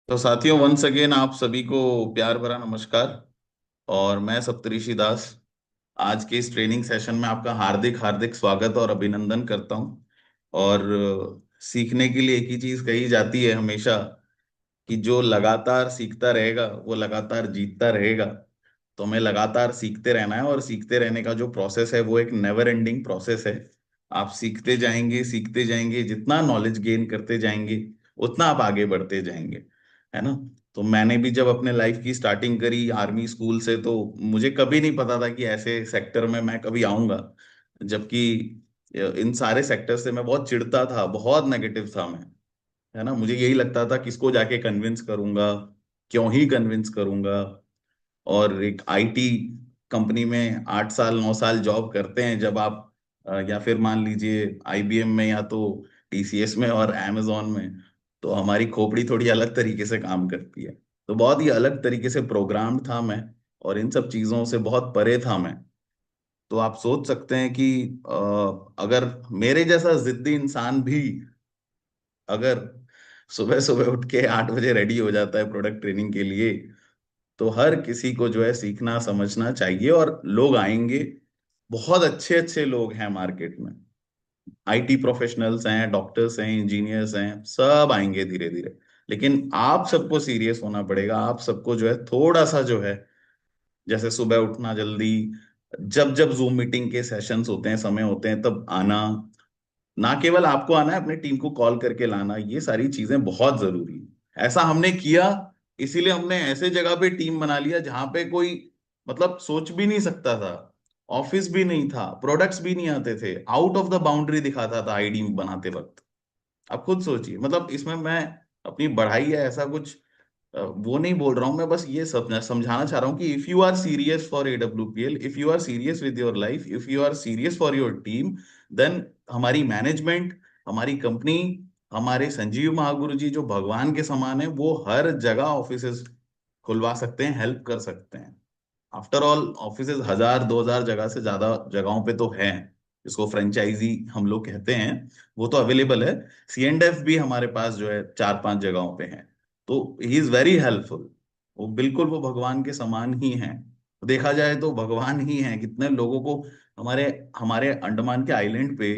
तो साथियों, once again आप सभी को प्यार भरा नमस्कार। और मैं सप्तऋषि दास आज के इस ट्रेनिंग सेशन में आपका हार्दिक हार्दिक स्वागत और अभिनंदन करता हूं। और सीखने के लिए एक ही चीज कही जाती है हमेशा कि जो लगातार सीखता रहेगा वो लगातार जीतता रहेगा। तो हमें लगातार सीखते रहना है, और सीखते रहने का जो प्रोसेस है वो एक नेवर एंडिंग प्रोसेस है। आप सीखते जाएंगे, जितना नॉलेज गेन करते जाएंगे उतना आप आगे बढ़ते जाएंगे, है ना। तो मैंने भी जब अपने लाइफ की स्टार्टिंग करी आर्मी स्कूल से, तो मुझे कभी नहीं पता था कि ऐसे सेक्टर में मैं कभी आऊंगा। जबकि इन सारे सेक्टर से मैं बहुत चिढ़ता था, बहुत नेगेटिव था मैं, है ना। मुझे यही लगता था किसको जाके कन्विंस करूंगा, क्यों ही कन्विंस करूंगा। और एक आईटी कंपनी में 8 साल 9 साल जॉब करते हैं जब आप, या फिर मान लीजिए आईबीएम में, या तो टीसीएस में और amazon में, तो हमारी खोपड़ी थोड़ी अलग तरीके से काम करती है। तो बहुत ही अलग तरीके से प्रोग्राम्ड था मैं, और इन सब चीजों से बहुत परे था मैं। तो आप सोच सकते हैं कि अगर मेरे जैसा जिद्दी इंसान भी अगर सुबह सुबह उठ के 8 बजे रेडी हो जाता है प्रोडक्ट ट्रेनिंग के लिए, तो हर किसी को जो है सीखना समझना चाहिए। और लोग आएंगे, बहुत अच्छे अच्छे लोग हैं मार्केट में। आईटी प्रोफेशनल्स हैं, डॉक्टर्स हैं, इंजीनियर्स हैं, सब आएंगे धीरे धीरे। लेकिन आप सबको सीरियस होना पड़ेगा। आप सबको जो है थोड़ा सा जो है, जैसे सुबह उठना जल्दी, जब जब जूम मीटिंग के सेशंस होते हैं, समय होते हैं, तब आना। ना केवल आपको आना है, अपने टीम को कॉल करके लाना, ये सारी चीजें बहुत जरूरी है। ऐसा हमने किया, इसीलिए हमने ऐसे जगह पे टीम बना लिया जहां पे कोई मतलब सोच भी नहीं सकता था। ऑफिस भी नहीं था, प्रोडक्ट्स भी नहीं आते थे, आउट ऑफ द बाउंड्री दिखाता था आईडी बनाते वक्त। आप खुद सोचिए, मतलब इसमें मैं अपनी बढ़ाई है ऐसा कुछ वो नहीं बोल रहा हूं। मैं बस ये सब समझाना चाह रहा हूँ कि if you are serious for AWPL, if you are serious with your life, if you are serious for your team, then हमारी मैनेजमेंट, हमारी कंपनी, हमारे संजीव महागुरु जी जो भगवान के समान है, वो हर जगह ऑफिसेस खुलवा सकते हैं, हेल्प कर सकते हैं। आफ्टर ऑल ऑफिसेज 1000 2000 जगह से ज्यादा जगहों पे तो हैं, जिसको फ्रेंचाइजी हम लोग कहते हैं, वो तो अवेलेबल है। C&F भी हमारे पास जो है 4 5 जगहों पे है। तो ही इज वेरी हेल्पफुल। वो बिल्कुल वो भगवान के समान ही हैं। देखा जाए तो भगवान ही हैं। कितने लोगों को हमारे हमारे अंडमान के आइलैंड पे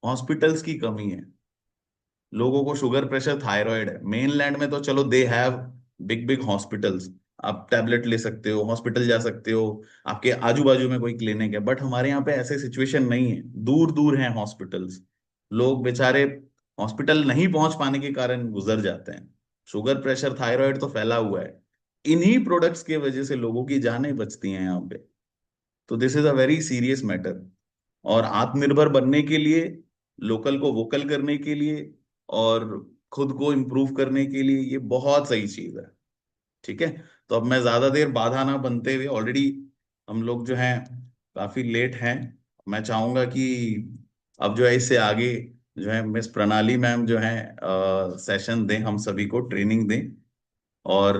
हॉस्पिटल्स की कमी है। लोगों को शुगर प्रेशर थायराइड है। मेनलैंड में तो चलो they have big big hospitals, आप टैबलेट ले सकते हो, हॉस्पिटल जा सकते हो, आपके आजू बाजू में कोई क्लिनिक है। बट हमारे यहाँ पे ऐसे सिचुएशन नहीं है, दूर दूर हैं हॉस्पिटल्स। लोग बेचारे हॉस्पिटल नहीं पहुंच पाने के कारण गुजर जाते हैं। शुगर प्रेशर थायराइड तो फैला हुआ है। इन्हीं प्रोडक्ट्स की वजह से लोगों की जानें बचती हैं यहाँ पे। तो this is a very serious matter. और आत्मनिर्भर बनने के लिए, लोकल को वोकल करने के लिए, और खुद को इम्प्रूव करने के लिए ये बहुत सही चीज है। ठीक है। तो अब मैं ज्यादा देर बाधा ना बनते हुए, ऑलरेडी हम लोग जो हैं काफी लेट हैं। मैं चाहूंगा कि अब जो है इससे आगे जो है मिस प्रणाली मैम जो है सेशन दें, हम सभी को ट्रेनिंग दें। और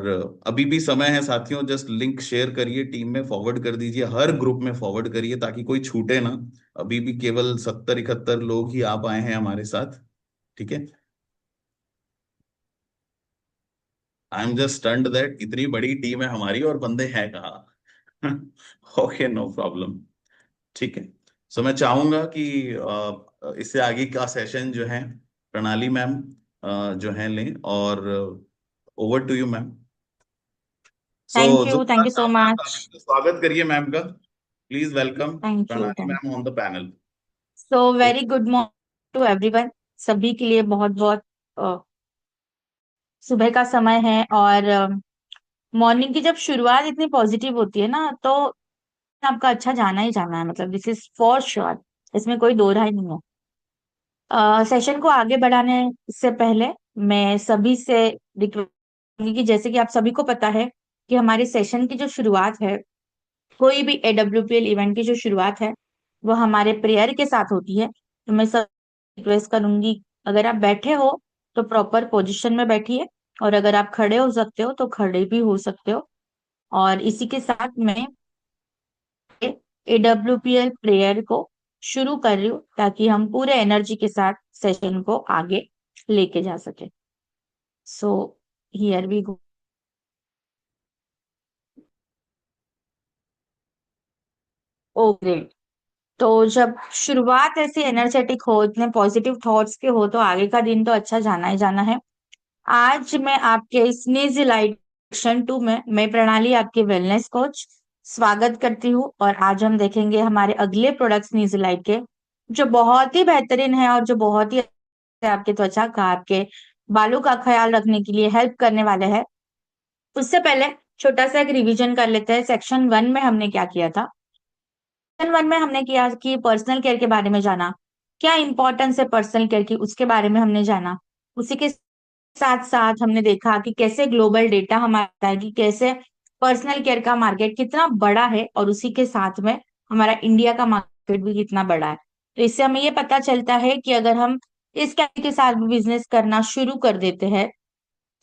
अभी भी समय है साथियों, जस्ट लिंक शेयर करिए, टीम में फॉरवर्ड कर दीजिए, हर ग्रुप में फॉरवर्ड करिए ताकि कोई छूटे ना। अभी भी केवल 70 71 लोग ही आ पाए हैं हमारे साथ। ठीक है। I am just stunned that इतनी बड़ी टीम है हमारी और बंदे हैं कहाँ। Okay, no problem. ठीक है। सो मैं चाहूंगा कि इससे आगे का सेशन जो है प्रणाली मैम जो है लें। और over to you ma'am. So thank जोरदार यू सो तालियों मच। तालियों से स्वागत करिए मैम का। Please welcome Pranali thank ma'am on the panel. So very good morning to everyone. सभी के लिए बहुत बहुत सुबह का समय है, और मॉर्निंग की जब शुरुआत इतनी पॉजिटिव होती है ना, तो आपका अच्छा जाना ही जाना है, मतलब दिस इज फॉर श्योर। इसमें कोई दो राय नहीं है। सेशन को आगे बढ़ाने से पहले मैं सभी से रिक्वेस्ट करूंगी कि जैसे कि आप सभी को पता है कि हमारे सेशन की जो शुरुआत है, कोई भी AWPL इवेंट की जो शुरुआत है, वो हमारे प्रेयर के साथ होती है। तो मैं सब रिक्वेस्ट करूंगी, अगर आप बैठे हो तो प्रॉपर पोजीशन में बैठिए, और अगर आप खड़े हो सकते हो तो खड़े भी हो सकते हो। और इसी के साथ मैं AWPL प्रेयर को शुरू कर रही हूँ, ताकि हम पूरे एनर्जी के साथ सेशन को आगे लेके जा सके। So here we go. Oh great. तो जब शुरुआत ऐसी एनर्जेटिक हो, इतने पॉजिटिव थॉट्स के हो, तो आगे का दिन तो अच्छा जाना ही जाना है। आज मैं आपके स्नीज लाइट सेक्शन 2 में मैं प्रणाली आपकी वेलनेस कोच स्वागत करती हूँ। और आज हम देखेंगे हमारे अगले प्रोडक्ट स्नीज लाइट के, जो बहुत ही बेहतरीन है और जो बहुत ही आपके त्वचा का, आपके बालों का ख्याल रखने के लिए हेल्प करने वाले हैं। उससे पहले छोटा सा एक रिवीजन कर लेते हैं। सेक्शन 1 में हमने क्या किया था? सेक्शन 1 में हमने किया कि पर्सनल केयर के बारे में जाना, क्या इंपॉर्टेंस है पर्सनल केयर की, उसके बारे में हमने जाना। उसी के साथ साथ हमने देखा कि कैसे ग्लोबल डेटा हमारा है कि कैसे पर्सनल केयर का मार्केट कितना बड़ा है, और उसी के साथ में हमारा इंडिया का मार्केट भी कितना बड़ा है। तो इससे हमें ये पता चलता है कि अगर हम इस कैटेगरी के साथ भी बिजनेस करना शुरू कर देते हैं,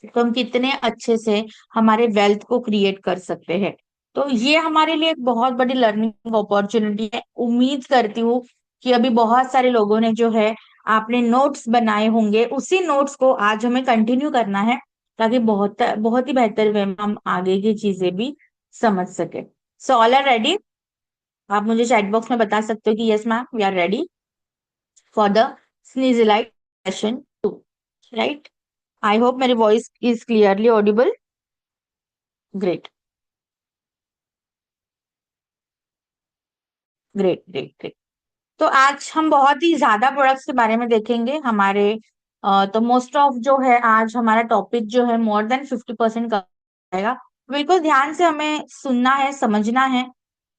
तो हम कितने अच्छे से हमारे वेल्थ को क्रिएट कर सकते हैं। तो ये हमारे लिए एक बहुत बड़ी लर्निंग अपॉर्चुनिटी है। उम्मीद करती हूँ कि अभी बहुत सारे लोगों ने जो है आपने नोट्स बनाए होंगे, उसी नोट्स को आज हमें कंटिन्यू करना है, ताकि बहुत बहुत ही बेहतर वे में हम आगे की चीजें भी समझ सके। So all are ready? आप मुझे चैट बॉक्स में बता सकते हो कि yes ma'am, we are ready for the sneezlight session 2, right? I hope मेरी voice is clearly audible. Great, great, great, great. तो आज हम बहुत ही ज्यादा प्रोडक्ट्स के बारे में देखेंगे हमारे। तो मोस्ट ऑफ जो है आज हमारा टॉपिक जो है मोर देन 50% का आएगा। बिल्कुल ध्यान से हमें सुनना है, समझना है।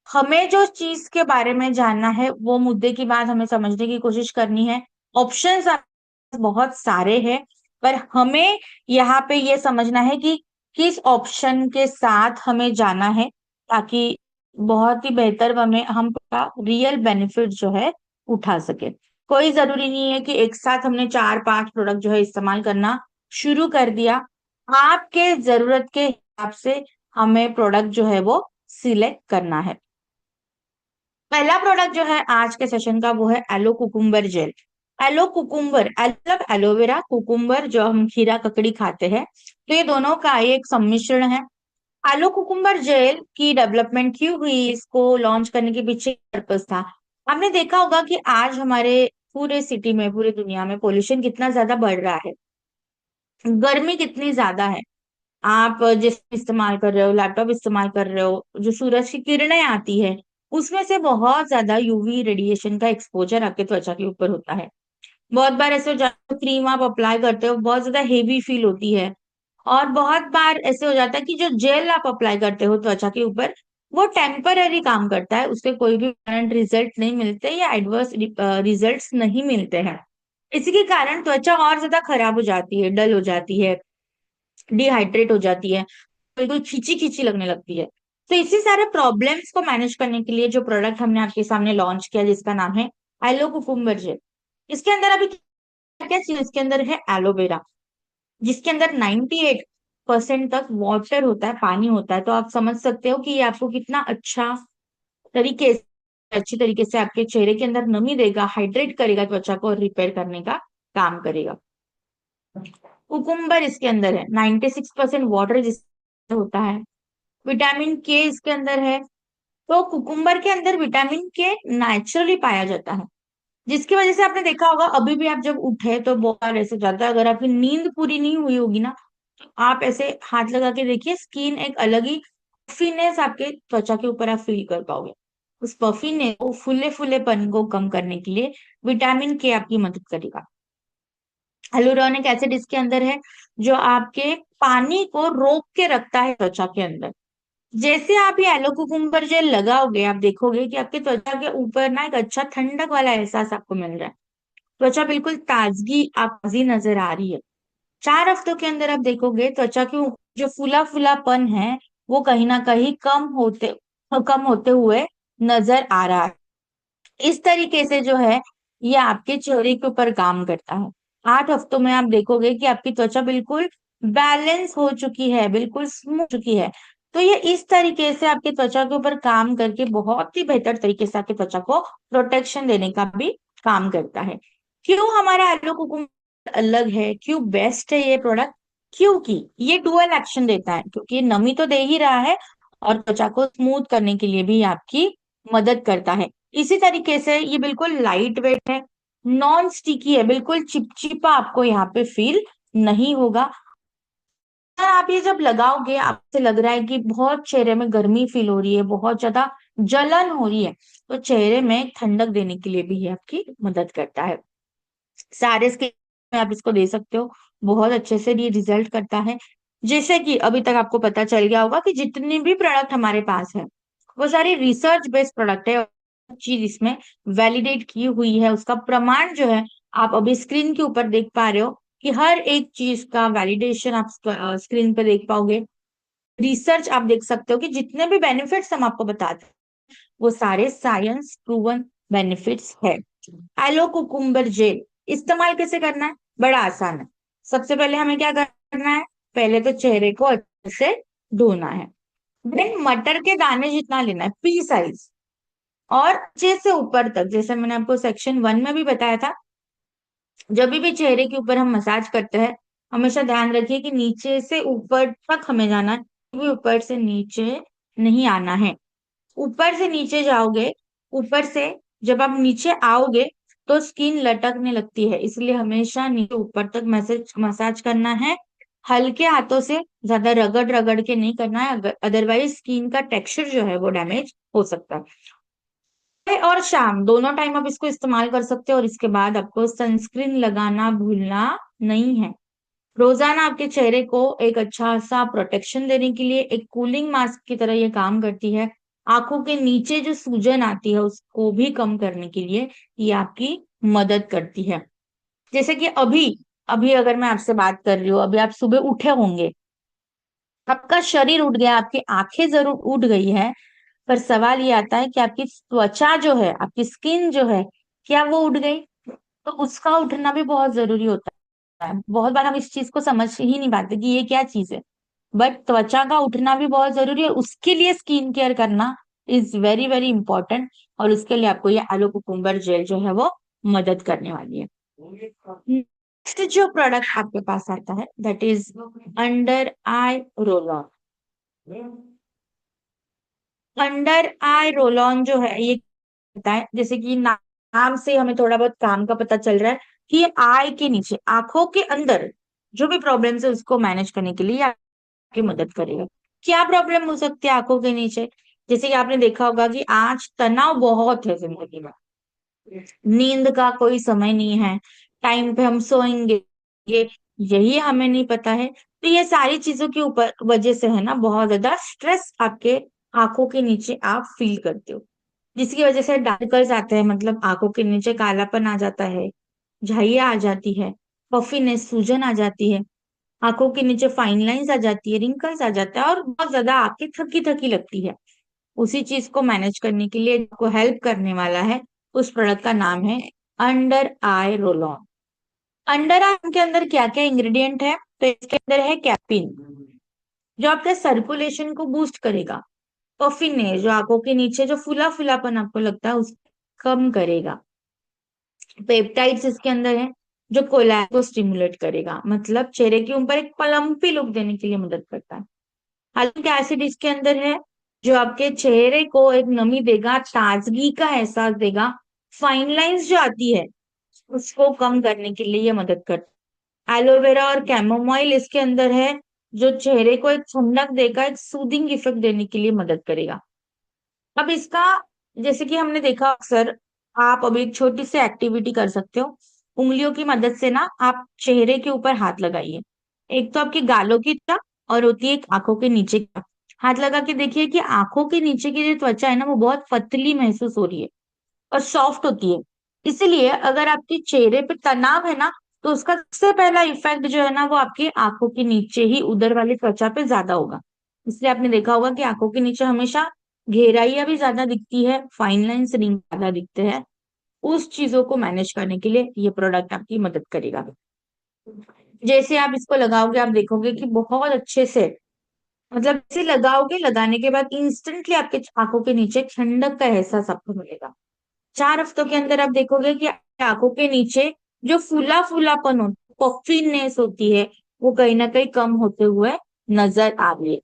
हमें जो चीज के बारे में जानना है वो मुद्दे की बात हमें समझने की कोशिश करनी है। ऑप्शंस बहुत सारे हैं, पर हमें यहाँ पे ये समझना है कि किस ऑप्शन के साथ हमें जाना है, ताकि बहुत ही बेहतर हमें हम रियल बेनिफिट जो है उठा सके। कोई जरूरी नहीं है कि एक साथ हमने 4-5 प्रोडक्ट जो है इस्तेमाल करना शुरू कर दिया। आपके जरूरत के हिसाब से हमें प्रोडक्ट जो है वो सिलेक्ट करना है। पहला प्रोडक्ट जो है आज के सेशन का वो है aloe cucumber gel. Aloe cucumber, मतलब एलोवेरा, कुकुम्बर जो हम खीरा ककड़ी खाते हैं, तो ये दोनों का एक सम्मिश्रण है। एलो कुकुम्बर जेल की डेवलपमेंट क्यों हुई, इसको लॉन्च करने के पीछे पर्पस था। आपने देखा होगा कि आज हमारे पूरे सिटी में, पूरी दुनिया में पोल्यूशन कितना ज्यादा बढ़ रहा है, गर्मी कितनी ज्यादा है। आप जिस इस्तेमाल कर रहे हो, लैपटॉप इस्तेमाल कर रहे हो, जो सूरज की किरणें आती है, उसमें से बहुत ज्यादा यूवी रेडिएशन का एक्सपोजर आपके त्वचा के ऊपर होता है। बहुत बार ऐसे हो जाता है, क्रीम आप अप्लाई करते हो बहुत ज्यादा हेवी फील होती है। और बहुत बार ऐसे हो जाता है कि जो जेल आप अप्लाई करते हो त्वचा के ऊपर, वो टेम्पररी काम करता है, उसके कोई भी परमानेंट रिजल्ट नहीं मिलते या एडवर्स रिजल्ट्स नहीं मिलते हैं। इसी के कारण त्वचा और ज्यादा खराब हो जाती है, डल हो जाती है, डिहाइड्रेट हो जाती है, बिल्कुल खींची खींची लगने लगती है। तो इसी सारे प्रॉब्लम्स को मैनेज करने के लिए जो प्रोडक्ट हमने आपके सामने लॉन्च किया, जिसका नाम है एलो कुकुम्बर जेल। इसके अंदर अभी क्या चीज, इसके अंदर है एलोवेरा, जिसके अंदर 98% तक वाटर होता है, पानी होता है। तो आप समझ सकते हो कि ये आपको कितना तरीके अच्छी तरीके से आपके चेहरे के अंदर नमी देगा, हाइड्रेट करेगा त्वचा को, और रिपेयर करने का काम करेगा। कुकुम्बर इसके अंदर है, 96% वाटर जिसमें होता है। विटामिन के इसके अंदर है। तो कुकुम्बर के अंदर विटामिन के नेचुरली पाया जाता है, जिसकी वजह से आपने देखा होगा अभी भी आप जब उठे तो बहुत बार ऐसे जाता है, अगर आपकी नींद पूरी नहीं हुई होगी ना, तो आप ऐसे हाथ लगा के देखिए, स्किन एक अलग ही पफीनेस आपके त्वचा के ऊपर आप फील कर पाओगे। उस पफीनेस को, फुले फुलेपन को कम करने के लिए विटामिन के आपकी मदद करेगा। हेलुरोनिक एसिड इसके अंदर है, जो आपके पानी को रोक के रखता है त्वचा के अंदर। जैसे आप ये एलो कुकुम्बर जेल लगाओगे, आप देखोगे कि आपके त्वचा के ऊपर ना एक अच्छा ठंडक वाला एहसास आपको मिल रहा है। त्वचा बिल्कुल ताजगी नजर आ रही है। 4 हफ्तों के अंदर आप देखोगे त्वचा के ऊपर जो फूला फूलापन है, वो कहीं ना कहीं कम होते हुए नजर आ रहा है। इस तरीके से जो है ये आपके चेहरे के ऊपर काम करता है। 8 हफ्तों में आप देखोगे कि आपकी त्वचा बिल्कुल बैलेंस हो चुकी है, बिल्कुल स्मूथ चुकी है। तो ये इस तरीके से आपके त्वचा के ऊपर काम करके बहुत ही बेहतर तरीके से आपकी त्वचा को प्रोटेक्शन देने का भी काम करता है। क्यों हमारा एलो कुकुम्बर अलग है, क्यों बेस्ट है ये प्रोडक्ट? क्योंकि ये डुअल एक्शन देता है, क्योंकि ये नमी तो दे ही रहा है और त्वचा को स्मूथ करने के लिए भी आपकी मदद करता है। इसी तरीके से ये बिल्कुल लाइट वेट है, नॉन स्टिकी है, बिल्कुल चिपचिपा आपको यहाँ पे फील नहीं होगा। और आप ये जब लगाओगे, आपसे लग रहा है कि बहुत चेहरे में गर्मी फील हो रही है, बहुत ज्यादा जलन हो रही है, तो चेहरे में ठंडक देने के लिए भी ये आपकी मदद करता है। सारे स्किन में आप इसको दे सकते हो, बहुत अच्छे से ये रिजल्ट करता है। जैसे कि अभी तक आपको पता चल गया होगा कि जितने भी प्रोडक्ट हमारे पास है वो सारे रिसर्च बेस्ड प्रोडक्ट है, और चीज इसमें वैलिडेट की हुई है, उसका प्रमाण जो है आप अभी स्क्रीन के ऊपर देख पा रहे हो कि हर एक चीज का वैलिडेशन आप स्क्रीन पे देख पाओगे। रिसर्च आप देख सकते हो कि जितने भी बेनिफिट्स हम आपको बताते हैं वो सारे साइंस प्रूवन बेनिफिट्स है। एलो कुकुम्बर जेल इस्तेमाल कैसे करना है? बड़ा आसान है। सबसे पहले हमें क्या करना है? पहले तो चेहरे को अच्छे से धोना है, देन मटर के दाने जितना लेना है, पी साइज, और नीचे से ऊपर तक, जैसे मैंने आपको सेक्शन 1 में भी बताया था, जब भी चेहरे के ऊपर हम मसाज करते हैं हमेशा ध्यान रखिए कि नीचे से ऊपर तक हमें जाना है, कभी ऊपर से नीचे नहीं आना है। ऊपर से नीचे जाओगे, ऊपर से जब आप नीचे आओगे तो स्किन लटकने लगती है, इसलिए हमेशा नीचे ऊपर तक मैसेज मसाज करना है। हल्के हाथों से, ज्यादा रगड़ रगड़ के नहीं करना है, अदरवाइज स्किन का टेक्सचर जो है वो डैमेज हो सकता है। सुबह और शाम दोनों टाइम आप इसको इस्तेमाल कर सकते हो, और इसके बाद आपको सनस्क्रीन लगाना भूलना नहीं है। रोजाना आपके चेहरे को एक अच्छा सा प्रोटेक्शन देने के लिए एक कूलिंग मास्क की तरह ये काम करती है। आंखों के नीचे जो सूजन आती है उसको भी कम करने के लिए ये आपकी मदद करती है। जैसे कि अभी अभी अगर मैं आपसे बात कर रही हूँ, अभी आप सुबह उठे होंगे, आपका शरीर उठ गया, आपकी आंखें जरूर उठ गई है, पर सवाल ये आता है कि आपकी त्वचा जो है, आपकी स्किन जो है, क्या वो उठ गई? तो उसका उठना भी बहुत जरूरी होता है। बहुत बार हम इस चीज को समझ ही नहीं पाते कि ये क्या चीज है, बट त्वचा का उठना भी बहुत जरूरी है, उसके लिए स्किन केयर करना इज वेरी वेरी इंपॉर्टेंट, और उसके लिए आपको ये एलो कुकुम्बर जेल जो है वो मदद करने वाली है। नेक्स्ट जो प्रोडक्ट आपके पास आता है that is under eye roll on. Under eye roll on जो है ये होता है, जैसे कि नाम से हमें थोड़ा बहुत काम का पता चल रहा है कि ये आई के नीचे, आंखों के अंदर जो भी प्रॉब्लम्स है उसको मैनेज करने के लिए ये आपकी मदद करेगा। क्या प्रॉब्लम हो सकती है आंखों के नीचे? जैसे कि आपने देखा होगा कि आज तनाव बहुत है जिंदगी में, नींद का कोई समय नहीं है, टाइम पे हम सोएंगे, यही हमें नहीं पता है, तो ये सारी चीजों के ऊपर वजह से है ना, बहुत ज्यादा स्ट्रेस आपके आंखों के नीचे आप फील करते हो, जिसकी वजह से डार्कल्स आते हैं, मतलब आंखों के नीचे कालापन आ जाता है, झाइयाँ आ जाती है, पफीनेस सूजन आ जाती है, आंखों के नीचे फाइन लाइंस आ जाती है, रिंकल्स आ जाता है, और बहुत ज्यादा आंखें थकी थकी लगती है। उसी चीज को मैनेज करने के लिए आपको हेल्प करने वाला है, उस प्रोडक्ट का नाम है under eye roll on. Under eye के अंदर क्या क्या इंग्रेडिएंट है? तो इसके अंदर है कैपिन, जो आपके सर्कुलेशन को बूस्ट करेगा, पफिनेस जो आंखों के नीचे जो फुला फुलापन आपको लगता है उसको कम करेगा, पेप्टाइड्स इसके अंदर है जो कोलैज को स्टिमुलेट करेगा, मतलब चेहरे के ऊपर एक पलम्पी लुक देने के लिए मदद करता है। हाइलुरोनिक एसिड इसके अंदर है जो आपके चेहरे को एक नमी देगा, ताजगी का एहसास देगा, फाइन लाइंस जो आती है उसको कम करने के लिए ये मदद करता है। एलोवेरा और कैमोमाइल इसके अंदर है जो चेहरे को एक ठंडक देगा, एक सूदिंग इफेक्ट देने के लिए मदद करेगा। अब इसका, जैसे कि हमने देखा अक्सर, आप अभी एक छोटी सी एक्टिविटी कर सकते हो, उंगलियों की मदद से ना आप चेहरे के ऊपर हाथ लगाइए, एक तो आपके गालों की तरफ और होती है एक आंखों के नीचे की तरफ। हाथ लगा के देखिए कि आंखों के नीचे की जो त्वचा है ना वो बहुत पतली महसूस हो रही है और सॉफ्ट होती है। इसीलिए अगर आपके चेहरे पे तनाव है ना, तो उसका सबसे पहला इफेक्ट जो है ना वो आपकी आंखों के नीचे ही, उधर वाली त्वचा पे ज्यादा होगा। इसलिए आपने देखा होगा कि आंखों के नीचे हमेशा घेराइयां भी ज्यादा दिखती है, फाइन लाइंस रिंग ज्यादा दिखते हैं। उस चीजों को मैनेज करने के लिए ये प्रोडक्ट आपकी मदद करेगा। जैसे आप इसको लगाओगे आप देखोगे कि बहुत अच्छे से, मतलब इसे लगाओगे, लगाने के बाद इंस्टेंटली आपके आंखों के नीचे ठंडक का एहसास आपको मिलेगा। 4 हफ्तों के अंदर आप देखोगे कि आंखों के नीचे जो फूला फूलापन होता है, पफीनेस होती है, वो कहीं ना कहीं कम होते हुए नजर आ रही है।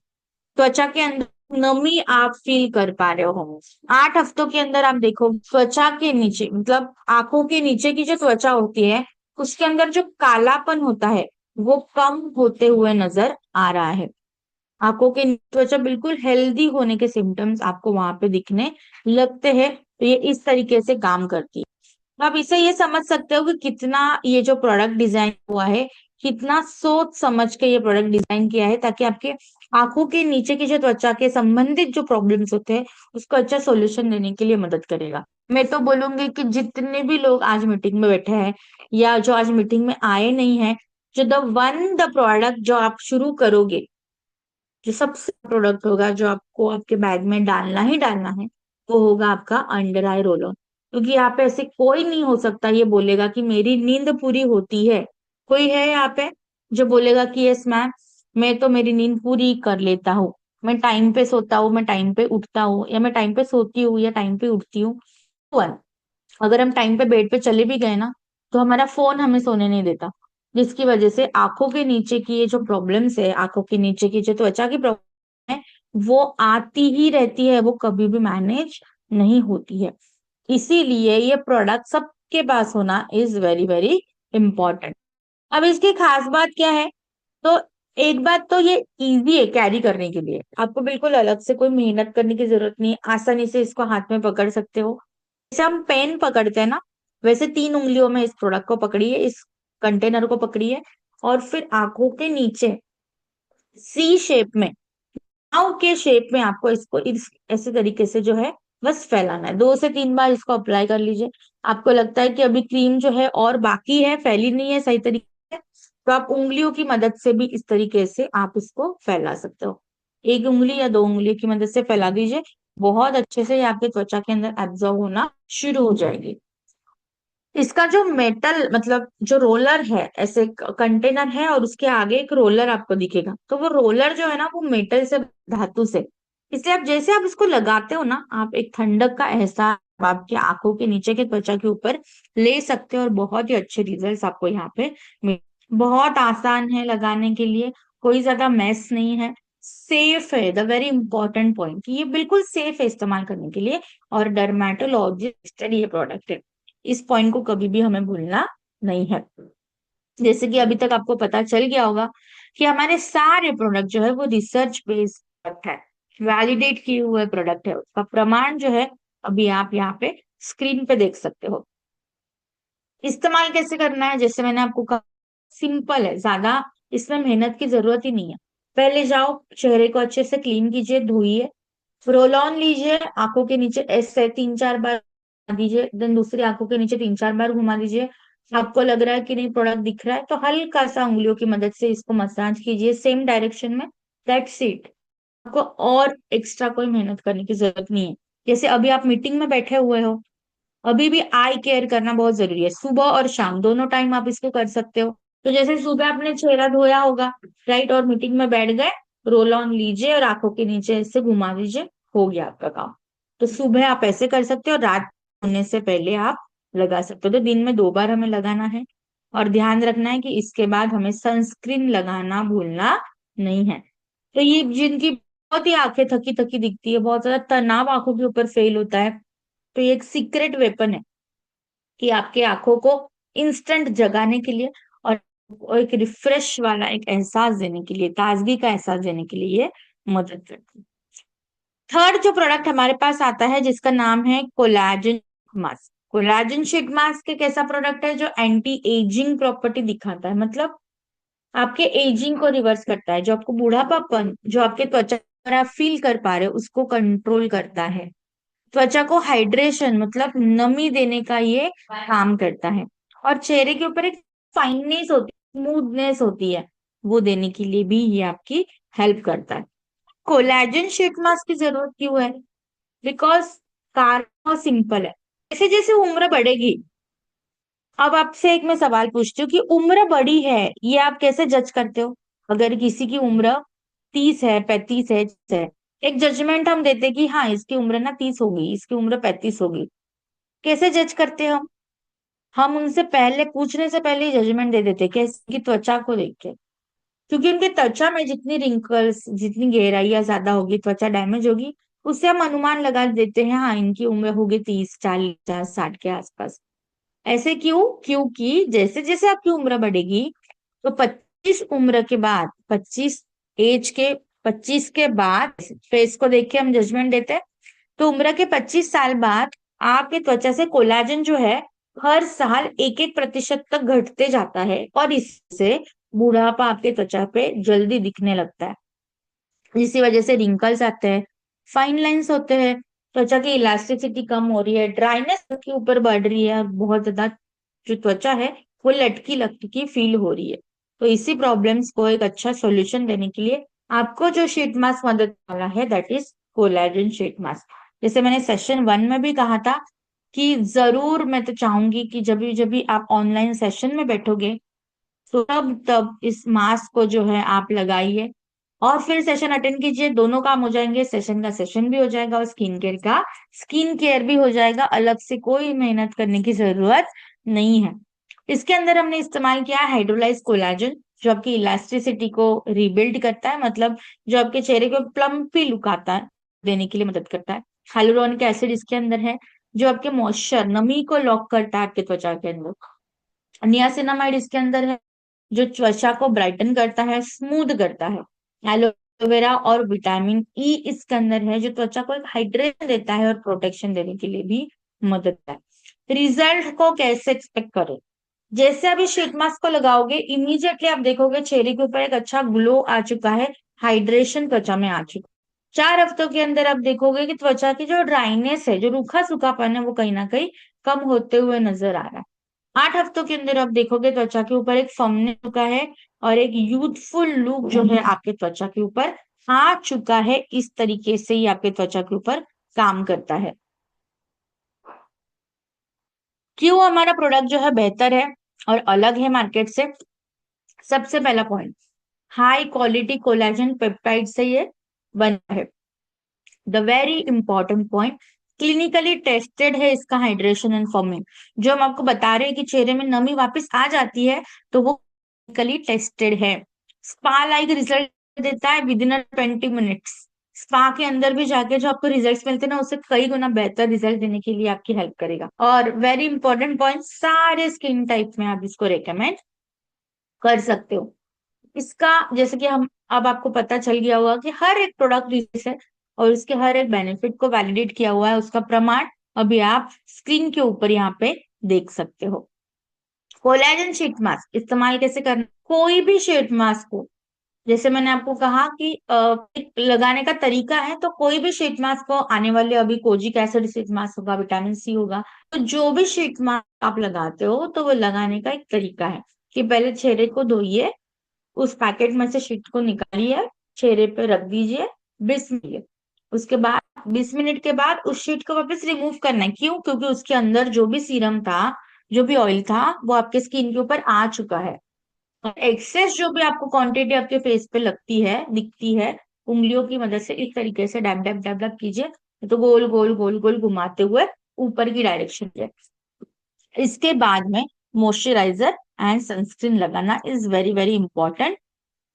त्वचा के अंदर नमी आप फील कर पा रहे हो। 8 हफ्तों के अंदर आप देखो त्वचा के नीचे, मतलब आंखों के नीचे की जो त्वचा होती है, उसके अंदर जो कालापन होता है वो कम होते हुए नजर आ रहा है। आंखों के नीचे त्वचा बिल्कुल हेल्दी होने के सिम्टम्स आपको वहां पे दिखने लगते हैं। तो ये इस तरीके से काम करती है। तो आप इसे ये समझ सकते हो कि कितना ये जो प्रोडक्ट डिजाइन हुआ है, कितना सोच समझ के ये प्रोडक्ट डिजाइन किया है, ताकि आपके आंखों के नीचे की जो त्वचा के संबंधित जो प्रॉब्लम्स होते हैं उसको अच्छा सॉल्यूशन देने के लिए मदद करेगा। मैं तो बोलूंगी कि जितने भी लोग आज मीटिंग में बैठे हैं या जो आज मीटिंग में आए नहीं है, जो द प्रोडक्ट जो आप शुरू करोगे, जो सबसे प्रोडक्ट होगा जो आपको आपके बैग में डालना ही डालना है, वो होगा आपका अंडर आई रोल ऑन। क्योंकि यहाँ पे ऐसे कोई नहीं हो सकता ये बोलेगा कि मेरी नींद पूरी होती है। कोई है यहाँ पे जो बोलेगा कि यस मैम, मैं तो मेरी नींद पूरी कर लेता हूँ, मैं टाइम पे सोता हूँ, मैं टाइम पे उठता हूँ, या मैं टाइम पे सोती हूँ या टाइम पे उठती हूँ। अगर हम टाइम पे बेड पे चले भी गए ना, तो हमारा फोन हमें सोने नहीं देता, जिसकी वजह से आंखों के नीचे की ये जो प्रॉब्लम्स है, आंखों के नीचे की जो त्वचा की प्रॉब्लम है, वो आती ही रहती है, वो कभी भी मैनेज नहीं होती है। इसीलिए ये प्रोडक्ट सबके पास होना इज वेरी वेरी इंपॉर्टेंट। अब इसकी खास बात क्या है? तो एक बात तो ये इजी है कैरी करने के लिए, आपको बिल्कुल अलग से कोई मेहनत करने की जरूरत नहीं है, आसानी से इसको हाथ में पकड़ सकते हो। जैसे हम पेन पकड़ते हैं ना, वैसे 3 उंगलियों में इस प्रोडक्ट को पकड़िए, इस कंटेनर को पकड़िए, और फिर आंखों के नीचे सी शेप में, पाव के शेप में आपको इसको इस ऐसे तरीके से जो है बस फैलाना है। 2 से 3 बार इसको अप्लाई कर लीजिए। आपको लगता है कि अभी क्रीम जो है और बाकी है, फैली नहीं है सही तरीके से, तो आप उंगलियों की मदद से भी इस तरीके से आप इसको फैला सकते हो। 1 उंगली या 2 उंगलियों की मदद से फैला दीजिए, बहुत अच्छे से ये आपके त्वचा के अंदर एब्जॉर्ब होना शुरू हो जाएगी। इसका जो मेटल, मतलब जो रोलर है, ऐसे कंटेनर है और उसके आगे एक रोलर आपको दिखेगा, तो वो रोलर जो है ना वो मेटल से, धातु से, इसलिए आप जैसे आप इसको लगाते हो ना, आप एक ठंडक का एहसास आपकी आंखों के नीचे के त्वचा के ऊपर ले सकते हो, और बहुत ही अच्छे रिजल्ट्स आपको यहाँ पे बहुत आसान है लगाने के लिए, कोई ज्यादा मैस नहीं है, सेफ है। द वेरी इंपॉर्टेंट पॉइंट, ये बिल्कुल सेफ है इस्तेमाल करने के लिए, और डर्मेटोलॉजिस्ट ये प्रोडक्ट है, इस पॉइंट को कभी भी हमें भूलना नहीं है। जैसे कि अभी तक आपको पता चल गया होगा कि हमारे सारे प्रोडक्ट जो है वो रिसर्च बेस्ड प्रोडक्ट है, वैलिडेट किए हुए प्रोडक्ट है, उसका प्रमाण जो है अभी आप यहाँ पे स्क्रीन पे देख सकते हो। इस्तेमाल कैसे करना है, जैसे मैंने आपको कहा, सिंपल है, ज्यादा इसमें मेहनत की जरूरत ही नहीं है। पहले जाओ, चेहरे को अच्छे से क्लीन कीजिए, धोइए, रोल ऑन लीजिए, आंखों के नीचे ऐसे 3-4 बार घुमा दीजिए, देन दूसरी आंखों के नीचे 3-4 बार घुमा दीजिए। आपको लग रहा है कि नहीं प्रोडक्ट दिख रहा है, तो हल्का सा उंगलियों की मदद से इसको मसाज कीजिए सेम डायरेक्शन में। That's it. आपको और एक्स्ट्रा कोई मेहनत करने की जरूरत नहीं है। जैसे अभी आप मीटिंग में बैठे हुए हो, अभी भी आई केयर करना बहुत जरूरी है, सुबह और शाम दोनों टाइम आप इसको कर सकते हो। तो जैसे सुबह आपने चेहरा धोया होगा, राइट, और मीटिंग में बैठ गए, रोल ऑन लीजिए और आंखों के नीचे ऐसे घुमा दीजिए, हो गया आपका काम। तो सुबह आप ऐसे कर सकते हो, रात सोने से पहले आप लगा सकते हो। तो दिन में 2 बार हमें लगाना है, और ध्यान रखना है कि इसके बाद हमें सनस्क्रीन लगाना भूलना नहीं है। तो ये जिनकी बहुत ही आंखें थकी थकी दिखती है, बहुत ज्यादा तनाव आंखों के ऊपर फेल होता है, तो ये एक सीक्रेट वेपन है कि आपके आंखों को इंस्टेंट जगाने के लिए, और एक रिफ्रेश वाला एक एहसास देने के लिए, ताजगी का एहसास देने के लिए ये मदद करती है। थर्ड जो प्रोडक्ट हमारे पास आता है जिसका नाम है collagen mask. Collagen sheet mask एक ऐसा प्रोडक्ट है जो एंटी एजिंग प्रॉपर्टी दिखाता है, मतलब आपके एजिंग को रिवर्स करता है, जो आपको बूढ़ापापन जो आपके त्वचा पर आप फील कर पा रहे हो उसको कंट्रोल करता है। त्वचा को हाइड्रेशन, मतलब नमी देने का ये काम करता है, और चेहरे के ऊपर एक फाइननेस होती है, स्मूथनेस होती है, वो देने के लिए भी ये आपकी हेल्प करता है। कोलेजन शीट मास्क की जरूरत क्यों है? बिकॉज कारण बहुत सिंपल है। जैसे जैसे उम्र बढ़ेगी, अब आपसे एक मैं सवाल पूछती हूँ कि उम्र बड़ी है ये आप कैसे जज करते हो? अगर किसी की उम्र 30 है, 35 है, 30 है, एक जजमेंट हम देते हैं कि हाँ इसकी उम्र ना 30 होगी, इसकी उम्र 35 होगी। कैसे जज करते हैं हम उनसे पहले पूछने से पहले ही जजमेंट दे देते हैं, कैसी की त्वचा को देख के। क्योंकि उनके त्वचा में जितनी रिंकल्स, जितनी गहराइयां ज्यादा होगी, त्वचा डैमेज होगी, उससे हम अनुमान लगा देते हैं हाँ इनकी उम्र होगी 30, 40, 50, 60 के आसपास। ऐसे क्यों? क्योंकि जैसे जैसे आपकी उम्र बढ़ेगी, तो 25 के बाद, फेस को देख के हम जजमेंट देते हैं। तो उम्र के 25 साल बाद आपके त्वचा से कोलाजन जो है हर साल 1-1% तक घटते जाता है, और इससे बुढ़ापा आपके त्वचा पे जल्दी दिखने लगता है। इसी वजह से रिंकल्स आते हैं, फाइन लाइंस होते हैं, त्वचा की इलास्टिसिटी कम हो रही है, ड्राइनेस के ऊपर बढ़ रही है, बहुत ज्यादा जो त्वचा है वो लटकी लटकी फील हो रही है। तो इसी प्रॉब्लम्स को एक अच्छा सॉल्यूशन देने के लिए आपको जो शीट मास्क मदद वाला है, that is collagen sheet mask. जैसे मैंने सेशन 1 में भी कहा था कि जरूर मैं तो चाहूंगी कि जब भी आप ऑनलाइन सेशन में बैठोगे, तो तब तब इस मास्क को जो है आप लगाइए और फिर सेशन अटेंड कीजिए। दोनों काम हो जाएंगे, सेशन का सेशन भी हो जाएगा और स्किन केयर का स्किन केयर भी हो जाएगा। अलग से कोई मेहनत करने की जरूरत नहीं है। इसके अंदर हमने इस्तेमाल किया हाइड्रोलाइज कोलाजन, जो आपकी इलास्टिसिटी को रिबिल्ड करता है, मतलब जो आपके चेहरे को प्लम्पी लुक आता है देने के लिए मदद करता है। हाइलुरोनिक एसिड इसके अंदर है, जो आपके मॉइस्चर नमी को लॉक करता है आपके त्वचा के अंदर। नियासिनामाइड इसके अंदर है, जो त्वचा को ब्राइटन करता है, स्मूथ करता है। एलोवेरा और विटामिन ई इसके अंदर है, जो त्वचा को एक हाइड्रेशन देता है और प्रोटेक्शन देने के लिए भी मदद करता है। रिजल्ट को कैसे एक्सपेक्ट करें? जैसे अभी शीट मास्क को लगाओगे, इमीडिएटली आप देखोगे चेहरे के ऊपर एक अच्छा ग्लो आ चुका है, हाइड्रेशन त्वचा में आ चुका है। 4 हफ्तों के अंदर आप देखोगे कि त्वचा की जो ड्राइनेस है, जो रूखा सूखापन है, वो कहीं ना कहीं कम होते हुए नजर आ रहा है। 8 हफ्तों के अंदर आप देखोगे त्वचा के ऊपर एक फर्मनेस चुका है, और एक यूथफुल लुक जो है आपके त्वचा के ऊपर आ चुका है। इस तरीके से ही आपके त्वचा के ऊपर काम करता है। क्यों हमारा प्रोडक्ट जो है बेहतर है और अलग है मार्केट से? सबसे पहला point, high quality collagen peptide से ये बना है। The very important point, clinically tested है इसका हाइड्रेशन एंड फॉर्मिंग। जो हम आपको बता रहे हैं कि चेहरे में नमी वापस आ जाती है, तो वो क्लिनिकली टेस्टेड है। स्पा लाइक रिजल्ट देता है विद इन 20 मिनट्स। स्पा के अंदर भी जाके जो आपको रिजल्ट्स मिलते हैं ना, उससे कई गुना बेहतर रिजल्ट देने के लिए आपकी हेल्प करेगा। और वेरी इंपॉर्टेंट पॉइंट, सारे स्किन टाइप में आप इसको रेकमेंड कर सकते हो। इसका जैसे कि हम अब आपको पता चल गया होगा कि हर एक प्रोडक्ट रिलीज है और उसके हर एक बेनिफिट को वैलिडेट किया हुआ है, उसका प्रमाण अभी आप स्क्रीन के ऊपर यहाँ पे देख सकते हो। कोलेजन शीट मास्क इस्तेमाल कैसे करना? कोई भी शीट मास्क को, जैसे मैंने आपको कहा कि एक लगाने का तरीका है, तो कोई भी शीट मास्क को आने वाले अभी कोजिक एसिड शीट मास्क होगा, विटामिन सी होगा, तो जो भी शीट मास्क आप लगाते हो, तो वो लगाने का एक तरीका है कि पहले चेहरे को धोइए, उस पैकेट में से शीट को निकालिए, चेहरे पे रख दीजिए 20 मिनट। उसके बाद 20 मिनट के बाद उस शीट को वापस रिमूव करना है। क्यों? क्योंकि उसके अंदर जो भी सीरम था, जो भी ऑयल था, वो आपके स्किन के ऊपर आ चुका है। और एक्सेस जो भी आपको क्वांटिटी आपके फेस पे लगती है, दिखती है, उंगलियों की मदद से इस तरीके से डैब डैब डैब डैब कीजिए, तो गोल गोल गोल गोल घुमाते हुए ऊपर की डायरेक्शन में। इसके बाद में मॉइस्चराइजर एंड सनस्क्रीन लगाना इज वेरी वेरी इंपॉर्टेंट।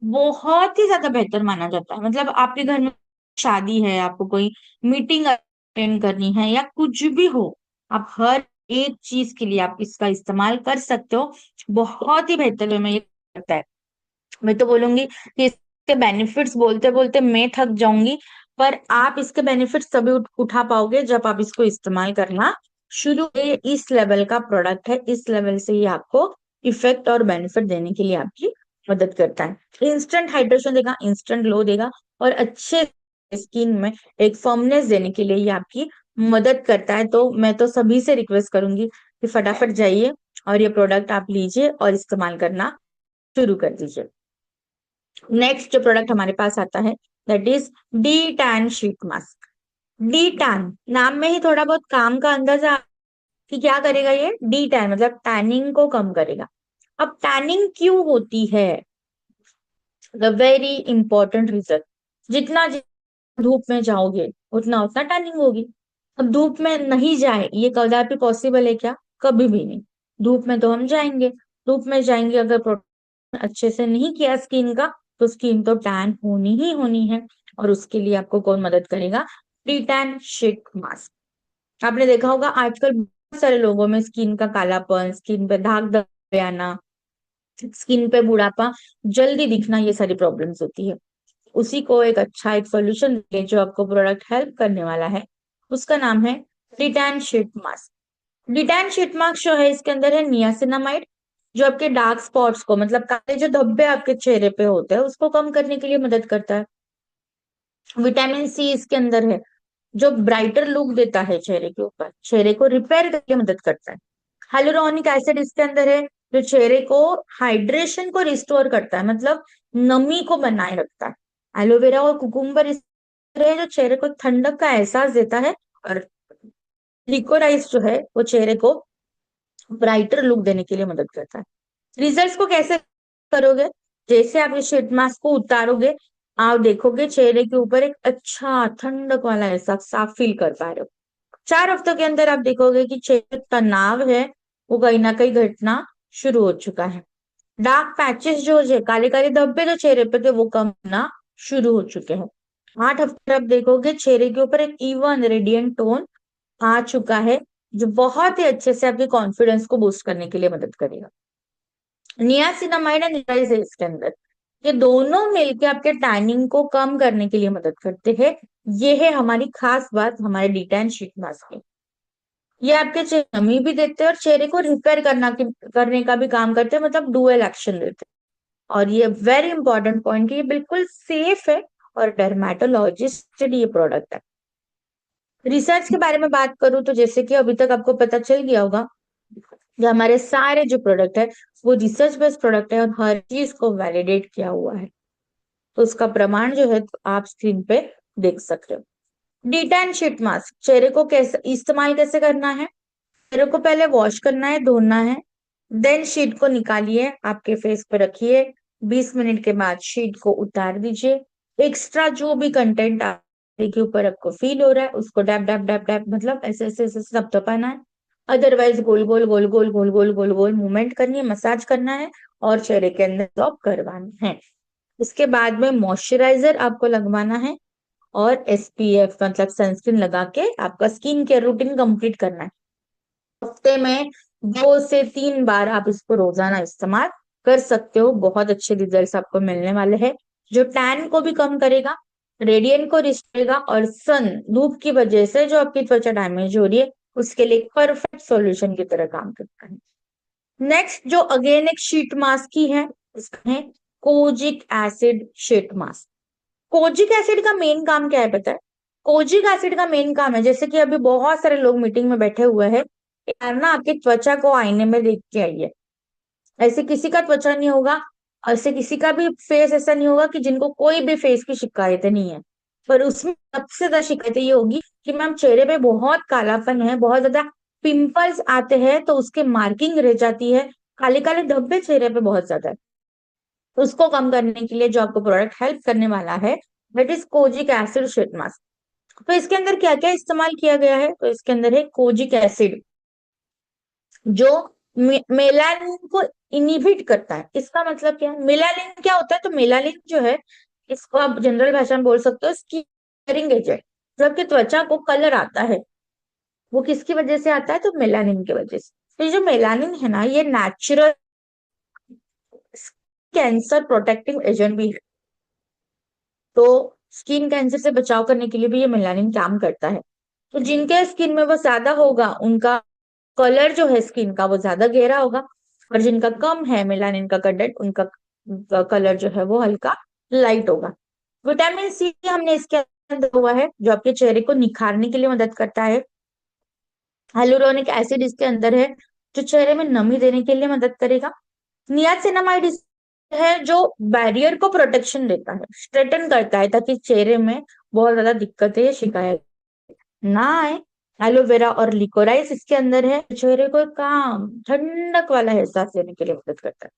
बहुत ही ज्यादा बेहतर माना जाता है। मतलब आपके घर में शादी है, आपको कोई मीटिंग अटेंड करनी है, या कुछ भी हो, आप हर एक चीज के लिए आप इसका इस्तेमाल कर सकते हो। बहुत ही बेहतर वे में ये लगता है। मैं तो बोलूंगी कि इसके बेनिफिट्स बोलते बोलते मैं थक जाऊंगी, पर आप इसके बेनिफिट्स तभी उठा पाओगे जब आप इसको इस्तेमाल करना शुरू। ये इस लेवल का प्रोडक्ट है, इस लेवल से ही आपको इफेक्ट और बेनिफिट देने के लिए आपकी मदद करता है। इंस्टेंट हाइड्रेशन देगा, इंस्टेंट ग्लो देगा, और अच्छे स्किन में एक फर्मनेस देने के लिए ये आपकी मदद करता है। तो मैं तो सभी से रिक्वेस्ट करूंगी कि फटाफट जाइए और ये प्रोडक्ट आप लीजिए और इस्तेमाल करना शुरू कर दीजिए। नेक्स्ट जो प्रोडक्ट हमारे पास आता है, that is D tan sheet mask. D tan नाम में ही थोड़ा बहुत काम का अंदाजा कि क्या करेगा ये। डी टैन मतलब टैनिंग को कम करेगा। अब टैनिंग क्यों होती है? द वेरी इंपॉर्टेंट रीजन, जितना धूप में जाओगे उतना उतना टैनिंग होगी। अब धूप में नहीं जाए ये कदापि पॉसिबल है क्या? कभी भी नहीं। धूप में तो हम जाएंगे, धूप में जाएंगे, अगर प्रोटेक्शन अच्छे से नहीं किया स्किन का, तो स्किन तो टैन होनी ही होनी है। और उसके लिए आपको कौन मदद करेगा? D-Tan sheet mask. आपने देखा होगा आजकल बहुत सारे लोगों में स्किन का कालापन, स्किन पे दाग धब्बे आना, स्किन पे बुढ़ापा, जल्दी दिखना, ये सारी प्रॉब्लम्स होती है। उसी को एक अच्छा एक सोल्यूशन है जो आपको प्रोडक्ट हेल्प करने वाला है, उसका नाम है D-Tan sheet mask. D-Tan sheet mask जो है इसके अंदर है नियासिनामाइड, जो आपके डार्क स्पॉट्स को, मतलब काले जो धब्बे आपके चेहरे पे होते हैं उसको कम करने के लिए मदद करता है। विटामिन सी इसके अंदर है, जो ब्राइटर लुक देता है चेहरे के ऊपर, चेहरे को रिपेयर करके मदद करता है। हाइलुरोनिक एसिड इसके अंदर है, जो चेहरे को हाइड्रेशन को रिस्टोर करता है, मतलब नमी को बनाए रखता है। एलोवेरा और कुकुम्बर इस तरह है जो चेहरे को एक ठंडक का एहसास देता है। और लिकोराइस जो है वो चेहरे को ब्राइटर लुक देने के लिए मदद करता है। रिजल्ट्स को कैसे करोगे? जैसे आप इस शीट मास्क को उतारोगे, आप देखोगे चेहरे के ऊपर एक अच्छा ठंडक वाला एहसास साफ फील कर पा रहे हो। 4 हफ्तों के अंदर आप देखोगे कि चेहरे तनाव है वो कहीं ना कहीं घटना शुरू हो चुका है। डार्क पैचेस जो है, काले काले धब्बे जो चेहरे पे थे, वो कम होना शुरू हो चुके हैं। 8 हफ्ते आप देखोगे चेहरे के ऊपर एक इवन रेडियंट टोन आ चुका है, जो बहुत ही अच्छे से आपके कॉन्फिडेंस को बूस्ट करने के लिए मदद करेगा। नियासिनामाइड एंड निकोराइड है इसके अंदर, ये दोनों मिलकर आपके टैनिंग को कम करने के लिए मदद करते हैं। ये है हमारी खास बात हमारे डिटैन शीट मास्क की। ये आपके चेहरे नमी भी देते हैं और चेहरे को रिपेयर करने का भी काम करते हैं, मतलब डुअल एक्शन देते हैं। और ये वेरी इंपॉर्टेंट पॉइंट, ये बिल्कुल सेफ है और डर्मेटोलॉजिस्ट ये प्रोडक्ट है। रिसर्च के बारे में बात करूं तो जैसे कि अभी तक आपको पता चल गया होगा कि हमारे सारे जो प्रोडक्ट है वो रिसर्च बेस्ड प्रोडक्ट है और हर चीज को वैलिडेट किया हुआ है। तो उसका प्रमाण जो है तो आप स्क्रीन पे देख सकते हो। डिटैन शीट मास्क चेहरे को कैसे इस्तेमाल कैसे करना है? चेहरे को पहले वॉश करना है, धोना है, देन शीट को निकालिए, आपके फेस पे रखिए। 20 मिनट के बाद शीट को उतार दीजिए। एक्स्ट्रा जो भी कंटेंट आपके के ऊपर आपको फील हो रहा है उसको डैप डैप डैप डैप, मतलब ऐसे ऐसे ऐसे सब तपाना है। अदरवाइज गोल गोल गोल गोल गोल गोल गोल गोल मूवमेंट करनी है, मसाज करना है और चेहरे के अंदर ड्रॉप करवाना है। इसके बाद में मॉइस्चराइजर आपको लगवाना है और एसपीएफ मतलब सनस्क्रीन लगा के आपका स्किन केयर रूटीन कंप्लीट करना है। हफ्ते में 2 से 3 बार आप इसको रोजाना इस्तेमाल कर सकते हो। बहुत अच्छे रिजल्ट्स आपको मिलने वाले हैं, जो टैन को भी कम करेगा, रेडियन को रिस्टेगा और सन धूप की वजह से जो आपकी त्वचा डैमेज हो रही है उसके लिए परफेक्ट सॉल्यूशन की तरह काम करता है। नेक्स्ट जो अगेन एक शीट मास्क की है, उसका है kojic acid sheet mask. Kojic acid का मेन काम क्या है पता है? कोजिक एसिड का मेन काम है, जैसे कि अभी बहुत सारे लोग मीटिंग में बैठे हुए हैं, यार ना आपकी त्वचा को आईने में देख के आइए। ऐसे किसी का त्वचा नहीं होगा, ऐसे किसी का भी फेस ऐसा नहीं होगा कि जिनको कोई भी फेस की शिकायतें नहीं है। पर उसमें सबसे ज्यादा शिकायतें ये होगी कि मैम चेहरे पे बहुत कालापन है, बहुत ज्यादा पिंपल्स आते हैं, तो उसके मार्किंग रह जाती है, काले काले धब्बे चेहरे पे बहुत ज्यादा है। तो उसको कम करने के लिए जो आपको प्रोडक्ट हेल्प करने वाला है that is kojic acid sheet mask. तो इसके अंदर क्या क्या इस्तेमाल किया गया है? तो इसके अंदर है कोजिक एसिड, जो मेलानिन को इनिबिट करता है। इसका मतलब क्या है? मेलानिन क्या होता है? तो मेलानिन जो है, इसको आप जनरल भाषा में बोल सकते हो स्किन कलरिंग एजेंट। जब कि त्वचा को कलर आता है वो किसकी वजह से आता है? तो मेलानिन की वजह से। तो ये जो मेलानिन है ना, ये नेचुरल कैंसर प्रोटेक्टिंग एजेंट भी है। तो स्किन कैंसर से बचाव करने के लिए भी ये मेलानिन काम करता है। तो जिनके स्किन में वो ज्यादा होगा उनका कलर जो है स्किन का वो ज्यादा गहरा होगा, और जिनका कम है मेलानिन का कंटेंट उनका कलर जो है वो हल्का लाइट होगा। विटामिन सी हमने इसके अंदर हुआ है जो आपके चेहरे को निखारने के लिए मदद करता है। हाइलुरोनिक एसिड इसके अंदर है जो चेहरे में नमी देने के लिए मदद करेगा। नियासिनामाइड है जो बैरियर को प्रोटेक्शन देता है, स्ट्रेटन करता है, ताकि चेहरे में बहुत ज्यादा दिक्कतें या शिकायत ना आए। एलोवेरा और लिकोराइस इसके अंदर है, चेहरे को काम ठंडक वाला एहसास देने के लिए मदद करता है।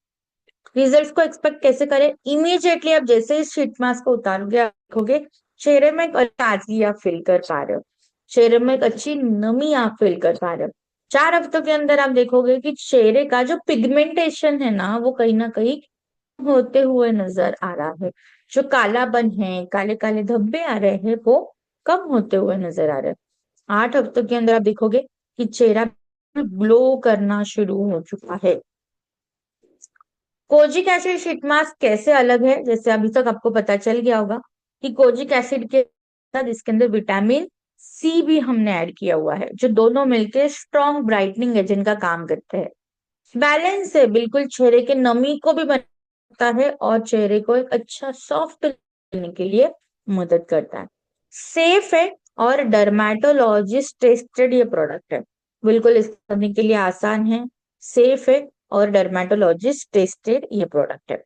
रिजल्ट्स को एक्सपेक्ट कैसे करें? इमीडिएटली आप जैसे ही शीट मास्क को उतारोगे आप देखोगे चेहरे में एक ताजगी आप फील कर पा रहे हो, चेहरे में एक अच्छी नमी आप फील कर पा रहे हो। 4 हफ्तों के अंदर आप देखोगे कि चेहरे का जो पिगमेंटेशन है ना वो कहीं ना कहीं होते हुए नजर आ रहा है। जो कालापन है, काले काले धब्बे आ रहे हैं, वो कम होते हुए नजर आ रहे हैं। 8 हफ्तों के अंदर आप देखोगे कि चेहरा ग्लो करना शुरू हो चुका है। कोजिक एसिड शीट मास्क कैसे अलग है, जैसे अभी तक आपको पता चल गया होगा कि कोजिक एसिड के साथ इसके अंदर विटामिन सी भी हमने ऐड किया हुआ है, जो दोनों मिलकर स्ट्रॉन्ग ब्राइटनिंग एजेंट का काम करते हैं। बैलेंस है, बिल्कुल चेहरे के नमी को भी बनाता है और चेहरे को एक अच्छा सॉफ्ट करने के लिए मदद करता है। सेफ है और डर्मेटोलॉजिस्ट टेस्टेड ये प्रोडक्ट है। बिल्कुल इस्तेमाल करने के लिए आसान है, सेफ है और डर्मेटोलॉजिस्ट टेस्टेड ये प्रोडक्ट है।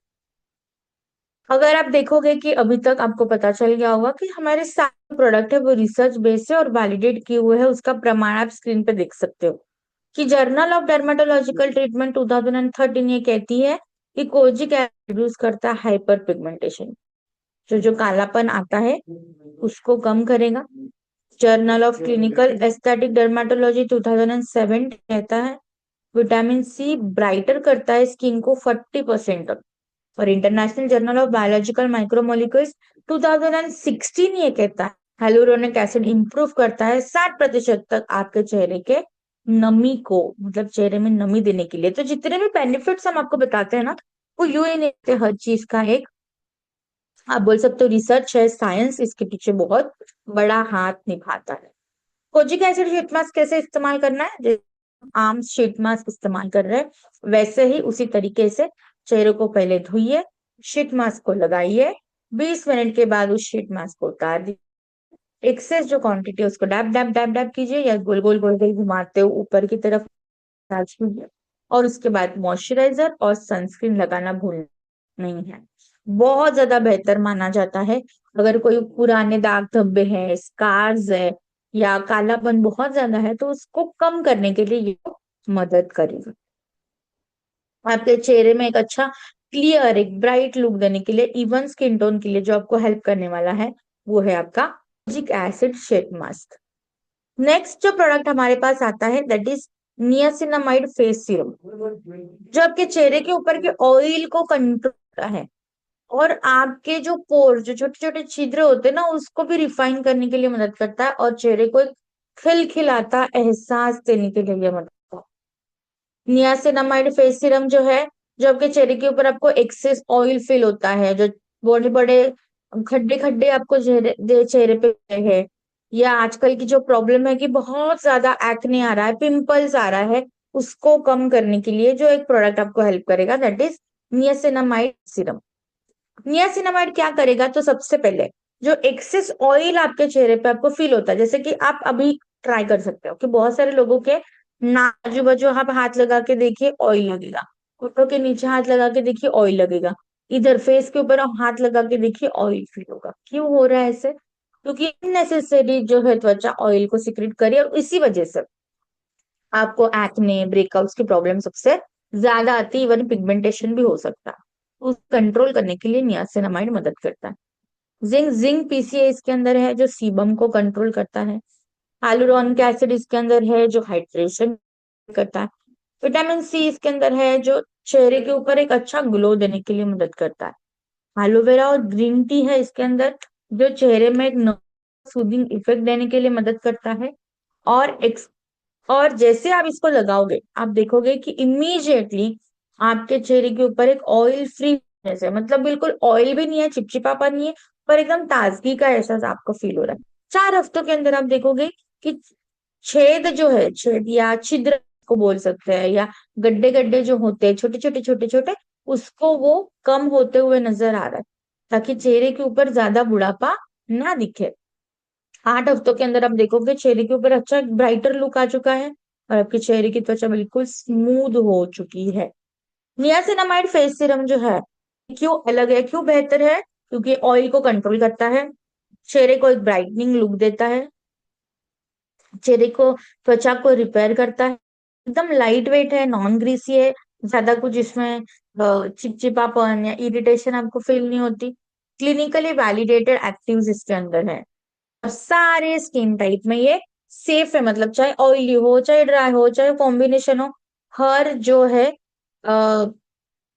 अगर आप देखोगे कि अभी तक आपको पता चल गया होगा कि हमारे सारे प्रोडक्ट है वो रिसर्च बेस्ड है और वैलिडेट किए हुए हैं, उसका प्रमाण आप स्क्रीन पे देख सकते हो कि जर्नल ऑफ डर्मेटोलॉजिकल ट्रीटमेंट 2013 ये कहती है कि कोजिक एसिड रिड्यूस करता है हाइपर पिगमेंटेशन, जो जो कालापन आता है उसको कम करेगा। Journal of clinical aesthetic dermatology 2007 कहता है विटामिन सी ब्राइटर करता है स्किन को 40% तक। और international journal of biological micromolecules 2016 ये कहता है हेलुरोनिक एसिड इंप्रूव करता है 60% तक आपके चेहरे के नमी को, मतलब चेहरे में नमी देने के लिए। तो जितने भी बेनिफिट्स हम आपको बताते हैं ना, वो यूं ही नहीं होते, हर चीज का एक आप बोल सकते हो रिसर्च है, साइंस इसके पीछे बहुत बड़ा हाथ निभाता है। कोजिक एसिड शीट मास्क कैसे इस्तेमाल करना है, जैसे आम शीट मास्क इस्तेमाल कर रहे हैं वैसे ही उसी तरीके से चेहरे को पहले धोइए, शीट मास्क को लगाइए, 20 मिनट के बाद उस शीट मास्क को उतार दीजिए। एक्सेस जो क्वांटिटी है उसको डैब डैब डैब डैब कीजिए या गोल गोल गोल गोल घुमाते हो ऊपर की तरफ मसाज कीजिए। और उसके बाद मॉइस्चराइजर और सनस्क्रीन लगाना भूलना नहीं है। बहुत ज्यादा बेहतर माना जाता है अगर कोई पुराने दाग धब्बे हैं, स्कार्स है या कालापन बहुत ज्यादा है तो उसको कम करने के लिए ये मदद करेगा। आपके चेहरे में एक अच्छा क्लियर, एक ब्राइट लुक देने के लिए, इवन स्किन टोन के लिए जो आपको हेल्प करने वाला है वो है आपका जिक एसिड शीट मास्क। नेक्स्ट जो प्रोडक्ट हमारे पास आता है that is niacinamide face serum, जो आपके चेहरे के ऊपर के ऑयल को कंट्रोल करता है और आपके जो पोर, जो छोटे छोटे छिद्र होते हैं ना, उसको भी रिफाइन करने के लिए मदद करता है और चेहरे को एक खिलखिलाता एहसास देने के लिए मदद करता है। नियासिनामाइड फेस सीरम जो है, जो आपके चेहरे के ऊपर आपको एक्सेस ऑयल फील होता है, जो बड़े बड़े खड्डे खड्डे आपको चेहरे पे है, या आजकल की जो प्रॉब्लम है कि बहुत ज्यादा एक्ने आ रहा है, पिंपल्स आ रहा है, उसको कम करने के लिए जो एक प्रोडक्ट आपको हेल्प करेगा that is niacinamide serum. Niacinamide क्या करेगा, तो सबसे पहले जो एक्सेस ऑयल आपके चेहरे पे आपको फील होता है, जैसे कि आप अभी ट्राई कर सकते हो कि बहुत सारे लोगों के आजू बाजू आप हाथ लगा के देखिए ऑयल लगेगा, घुटनों के नीचे हाथ लगा के देखिए ऑयल लगेगा, इधर फेस के ऊपर आप हाथ लगा के देखिए ऑयल फील होगा। क्यों हो रहा है ऐसे? क्योंकि अननेसेसरी जो है त्वचा ऑयल को सिक्रेट करे और इसी वजह से आपको एक्ने, ब्रेकआउट्स की प्रॉब्लम सबसे ज्यादा आती है, इवन पिगमेंटेशन भी हो सकता है। उस कंट्रोल करने के लिए नियासिनामाइड मदद करता है। जिंक जिंक पीसीए इसके अंदर है जो सीबम को कंट्रोल करता है। हाइलुरोनिक एसिड इसके अंदर है जो हाइड्रेशन करता है। विटामिन सी इसके अंदर है जो चेहरे के ऊपर एक अच्छा ग्लो देने के लिए मदद करता है। एलोवेरा और ग्रीन टी है इसके अंदर जो चेहरे में एक सूदिंग इफेक्ट देने के लिए मदद करता है। और और जैसे आप इसको लगाओगे आप देखोगे कि इमीडिएटली आपके चेहरे के ऊपर एक ऑयल फ्री, जैसे मतलब बिल्कुल ऑयल भी नहीं है, चिपचिपापा नहीं है, पर एकदम ताजगी का एहसास आपको फील हो रहा है। 4 हफ्तों के अंदर आप देखोगे कि छेद जो है, छेद या छिद्र को बोल सकते हैं, या गड्ढे गड्ढे जो होते हैं छोटे छोटे छोटे छोटे, उसको वो कम होते हुए नजर आ रहा है, ताकि चेहरे के ऊपर ज्यादा बुढ़ापा ना दिखे। 8 हफ्तों के अंदर आप देखोगे चेहरे के ऊपर अच्छा ब्राइटर लुक आ चुका है और आपके चेहरे की त्वचा बिल्कुल स्मूथ हो चुकी है। नियासिनामाइड फेस सीरम जो है क्यों अलग है, क्यों बेहतर है? क्योंकि ऑयल को कंट्रोल करता है, चेहरे को एक ब्राइटनिंग लुक देता है, चेहरे को, त्वचा को रिपेयर करता है, एकदम लाइट वेट है, नॉन ग्रीसी है, ज्यादा कुछ इसमें चिपचिपापन या इरिटेशन आपको फील नहीं होती। क्लिनिकली वैलिडेटेड एक्टिव्स इसके अंदर है और सारे स्किन टाइप में ये सेफ है, मतलब चाहे ऑयली हो, चाहे ड्राई हो, चाहे कॉम्बिनेशन हो, हर जो है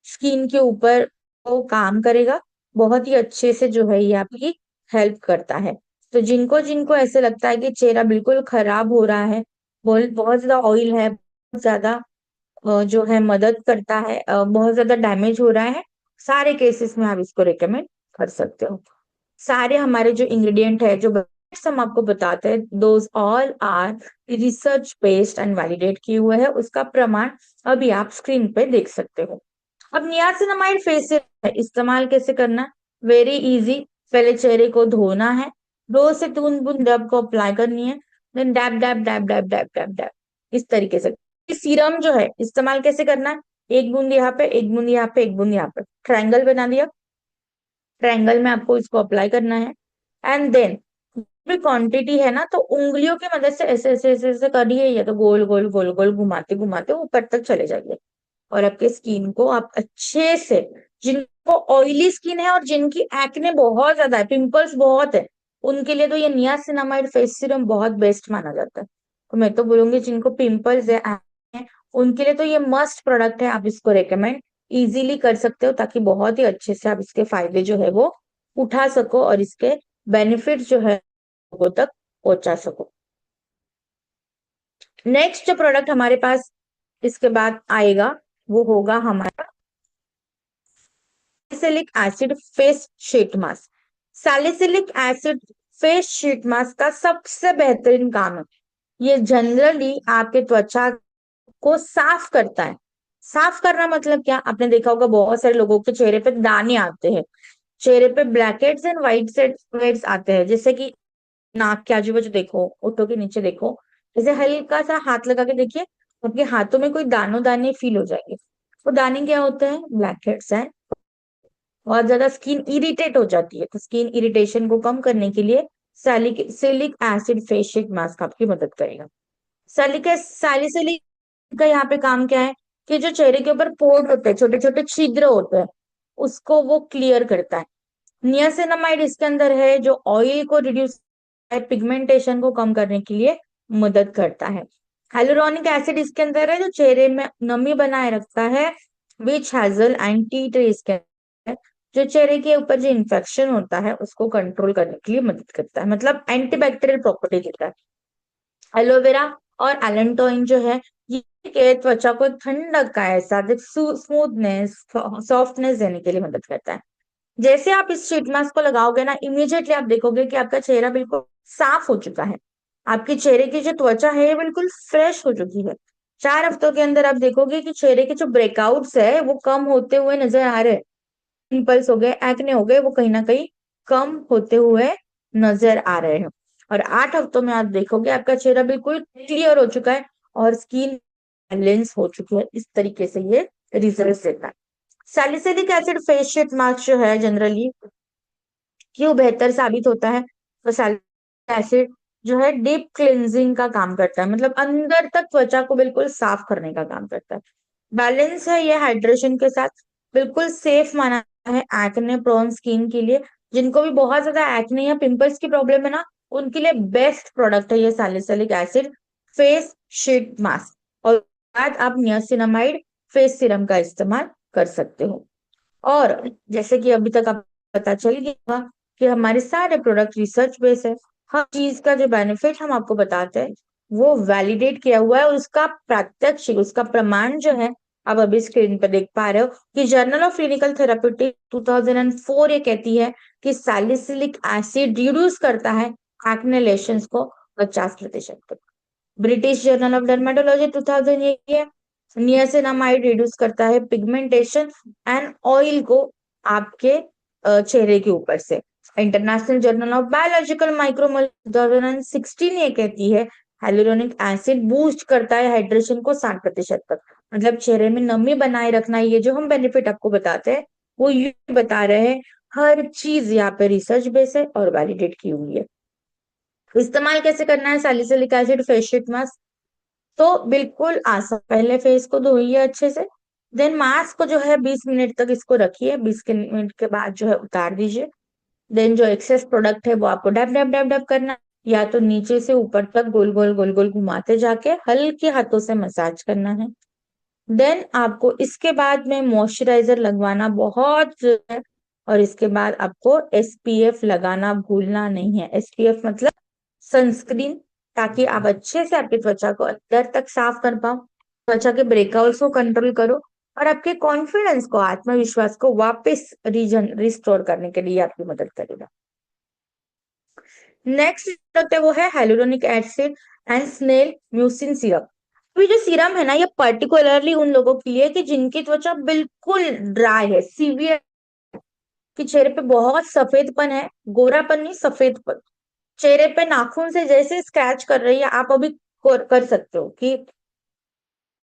स्किन के ऊपर वो काम करेगा, बहुत ही अच्छे से जो है ये आपकी हेल्प करता है। तो जिनको जिनको ऐसे लगता है कि चेहरा बिल्कुल खराब हो रहा है, बहुत बहुत ज्यादा ऑयल है, बहुत ज्यादा जो है मदद करता है, बहुत ज्यादा डैमेज हो रहा है, सारे केसेस में आप इसको रिकमेंड कर सकते हो। सारे हमारे जो इंग्रेडिएंट है, जो benefits हम आपको बताते हैं, those all are research based and validate किए हुए हैं, उसका प्रमाण अभी आप स्क्रीन पे देख सकते हो। अब नियासिनामाइड फेस सीरम इस्तेमाल कैसे करना? Very easy. पहले चेहरे को धोना है, 2 से 3 बूंद डब को अप्लाई करनी है, then dab dab dab dab dab dab dab, इस तरीके से। सीरम जो है इस्तेमाल कैसे करना है? 1 बूंद यहाँ पे, 1 बूंद यहाँ पे, 1 बूंद यहाँ पे, ट्रायंगल बना दिया, ट्रायंगल में आपको इसको अप्लाई करना है। एंड देन भी क्वांटिटी है ना, तो उंगलियों की मदद से ऐसे ऐसे ऐसे ऐसे करिए, या तो गोल गोल गोल गोल घुमाते घुमाते ऊपर तक चले जाइए। और आपके स्किन को आप अच्छे से, जिनको ऑयली स्किन है और जिनकी एक्ने बहुत ज्यादा है, पिंपल्स बहुत है, उनके लिए तो ये नियासिनामाइड फेस सीरम बहुत बेस्ट माना जाता है। तो मैं तो बोलूंगी जिनको पिंपल्स है, acne है, उनके लिए तो ये मस्ट प्रोडक्ट है, आप इसको रेकमेंड इजीली कर सकते हो, ताकि बहुत ही अच्छे से आप इसके फायदे जो है वो उठा सको और इसके बेनिफिट जो है लोगों तक पहुंचा सको। नेक्स्ट जो प्रोडक्ट हमारे पास इसके बाद आएगा, वो होगा हमारा salicylic acid face sheet mask. Salicylic acid face sheet mask का सबसे बेहतरीन काम है, ये जनरली आपके त्वचा को साफ करता है। साफ करना मतलब क्या? आपने देखा होगा बहुत सारे लोगों के चेहरे पे दाने आते हैं, चेहरे पे black heads and white heads आते हैं, जैसे कि नाक के आजू बाजू देखो, होठों के नीचे देखो, जैसे हल्का सा हाथ लगा के देखिए, आपके हाथों में कोई दानों दाने फील हो जाएंगे। वो दाने क्या होते हैं? ब्लैक हेड्स है। बहुत ज्यादा स्किन इरिटेट हो जाती है, तो स्किन इरिटेशन को कम करने के लिए salicylic acid face sheet mask आपकी मदद करेगा। सैलिसिलिक का यहाँ पे काम क्या है कि जो चेहरे के ऊपर पोर्स होते हैं, छोटे छोटे छिद्र होते हैं, उसको वो क्लियर करता है। नियासिनामाइड इसके अंदर है, जो ऑयल को रिड्यूस, पिगमेंटेशन को कम करने के लिए मदद करता है। हाइलुरोनिक एसिड इसके अंदर है, जो चेहरे में नमी बनाए रखता है। विच हैजल एंटी ट्रे इसके अंदर है, जो चेहरे के ऊपर जो इन्फेक्शन होता है उसको कंट्रोल करने के लिए मदद करता है, मतलब एंटीबैक्टीरियल प्रॉपर्टी देता है। एलोवेरा और एलेंटोइन जो है, ये के त्वचा को एक ठंडक का एहसास, एक स्मूथनेस, सॉफ्टनेस देने के लिए मदद करता है। जैसे आप इस शीट मास्क को लगाओगे ना, इमीडिएटली आप देखोगे कि आपका चेहरा बिल्कुल साफ हो चुका है, आपके चेहरे की जो त्वचा है ये बिल्कुल फ्रेश हो चुकी है। 4 हफ्तों के अंदर आप देखोगे कि चेहरे के जो ब्रेकआउट्स है वो कम होते हुए नजर आ रहे हैं, पिंपल्स हो गए, एक्ने हो गए, वो कहीं ना कहीं कम होते हुए नजर आ रहे हैं। और 8 हफ्तों में आप देखोगे आपका चेहरा बिल्कुल क्लियर हो चुका है और स्किन बैलेंस हो चुकी है। इस तरीके से ये रिजल्ट देता है। Salicylic acid face sheet mask जो है जनरली क्यों बेहतर साबित होता है? तो सैलिसिलिक एसिड जो है डीप क्लिनजिंग का काम करता है, मतलब अंदर तक त्वचा को बिल्कुल साफ करने का काम करता है। बैलेंस है ये हाइड्रेशन के साथ, बिल्कुल सेफ माना है एक्ने प्रोन स्किन के लिए। जिनको भी बहुत ज्यादा एक्ने या पिंपल्स की प्रॉब्लम है ना, उनके लिए बेस्ट प्रोडक्ट है ये salicylic acid face sheet mask. और बाद आप नियासिनामाइड फेस सीरम का इस्तेमाल कर सकते हो। और जैसे कि अभी तक आप पता चल गया होगा कि हमारे सारे प्रोडक्ट रिसर्च बेस है, हर चीज का जो बेनिफिट हम आपको बताते हैं वो वैलिडेट किया हुआ है, और उसका प्रत्यक्ष, उसका प्रमाण जो है आप अभी स्क्रीन पर देख पा रहे हो कि जर्नल ऑफ क्लिनिकल थेराप्यूटिक 2004 ये कहती है कि सैलिसिलिक एसिड रिड्यूस करता है एक्ने लेशंस को 50% तक। ब्रिटिश जर्नल ऑफ डर्मेटोलॉजी 2000 ये है, नियासिनामाइड रिड्यूस करता है पिगमेंटेशन एंड ऑयल को आपके चेहरे के ऊपर से। International journal of biological micromole 2016 ये कहती है हाइलुरोनिक एसिड बूस्ट करता है हाइड्रेशन को 60% तक। मतलब चेहरे में नमी बनाए रखना, ये जो हम बेनिफिट आपको बताते हैं वो ये बता रहे हैं। हर चीज यहाँ पे रिसर्च बेस है और वैलिडेट की हुई है। इस्तेमाल कैसे करना है salicylic acid face sheet mask? तो बिल्कुल आसान, पहले फेस को धोइए अच्छे से, देन मास्क को जो है 20 मिनट तक इसको रखिए, 20 मिनट के बाद जो है उतार दीजिए। देन जो एक्सेस प्रोडक्ट है वो आपको डैब डैब डैब डैब करना है, या तो नीचे से ऊपर तक गोल गोल गोल गोल घुमाते जाके हल्के हाथों से मसाज करना है। देन आपको इसके बाद में मॉइस्चराइजर लगवाना बहुत जरूरी है। और इसके बाद आपको एसपीएफ लगाना भूलना नहीं है। एसपीएफ मतलब सनस्क्रीन, ताकि आप अच्छे से आपकी त्वचा को अंदर तक साफ कर पाओ, त्वचा के ब्रेकआउट्स को कंट्रोल करो, और आपके कॉन्फिडेंस को, आत्मविश्वास को वापस रिस्टोर करने के लिए आपकी मदद करेगा। नेक्स्ट प्रोडक्ट है वो है hyaluronic acid and snail mucin syrup. ये जो सीरम है ना, ये पर्टिकुलरली उन लोगों के लिए कि जिनकी त्वचा बिल्कुल ड्राई है, सीवियर, कि चेहरे पे बहुत सफेदपन है, गोरापन नहीं सफेदपन, चेहरे पे नाखून से जैसे स्क्रैच कर रही है, आप अभी कर सकते हो कि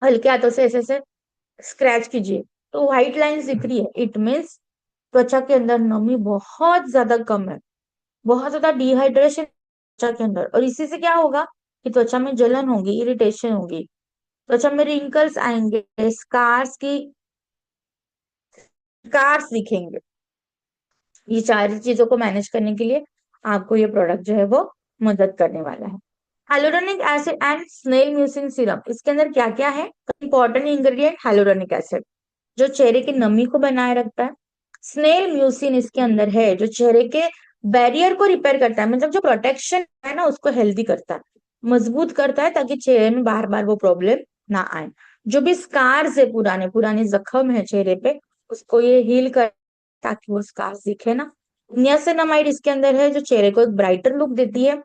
हल्के हाथों से ऐसे ऐसे स्क्रैच कीजिए तो व्हाइट लाइंस दिख रही है, इट मीन्स त्वचा के अंदर नमी बहुत ज्यादा कम है, बहुत ज्यादा डिहाइड्रेशन त्वचा के अंदर। और इसी से क्या होगा कि त्वचा में जलन होगी, इरिटेशन होगी, त्वचा में रिंकल्स आएंगे, स्कार्स दिखेंगे। ये सारी चीजों को मैनेज करने के लिए आपको ये प्रोडक्ट जो है वो मदद करने वाला है। Hyaluronic acid and snail mucin serum, इसके अंदर क्या क्या है? इंपॉर्टेंट इंग्रेडिएंट हाइलोरोनिक एसिड, जो चेहरे की नमी को बनाए रखता है। स्नेल म्यूसिन इसके अंदर है, जो चेहरे के बैरियर को रिपेयर करता है, मतलब जो प्रोटेक्शन है ना उसको हेल्दी करता है, मजबूत करता है, ताकि चेहरे में बार बार वो प्रॉब्लम ना आए। जो भी स्कार्स है, पुराने पुराने जख्म है चेहरे पे, उसको ये हील कर, ताकि वो स्कार्स दिखे ना। नियासिनामाइड इसके अंदर है, जो चेहरे को एक ब्राइटर लुक देती है।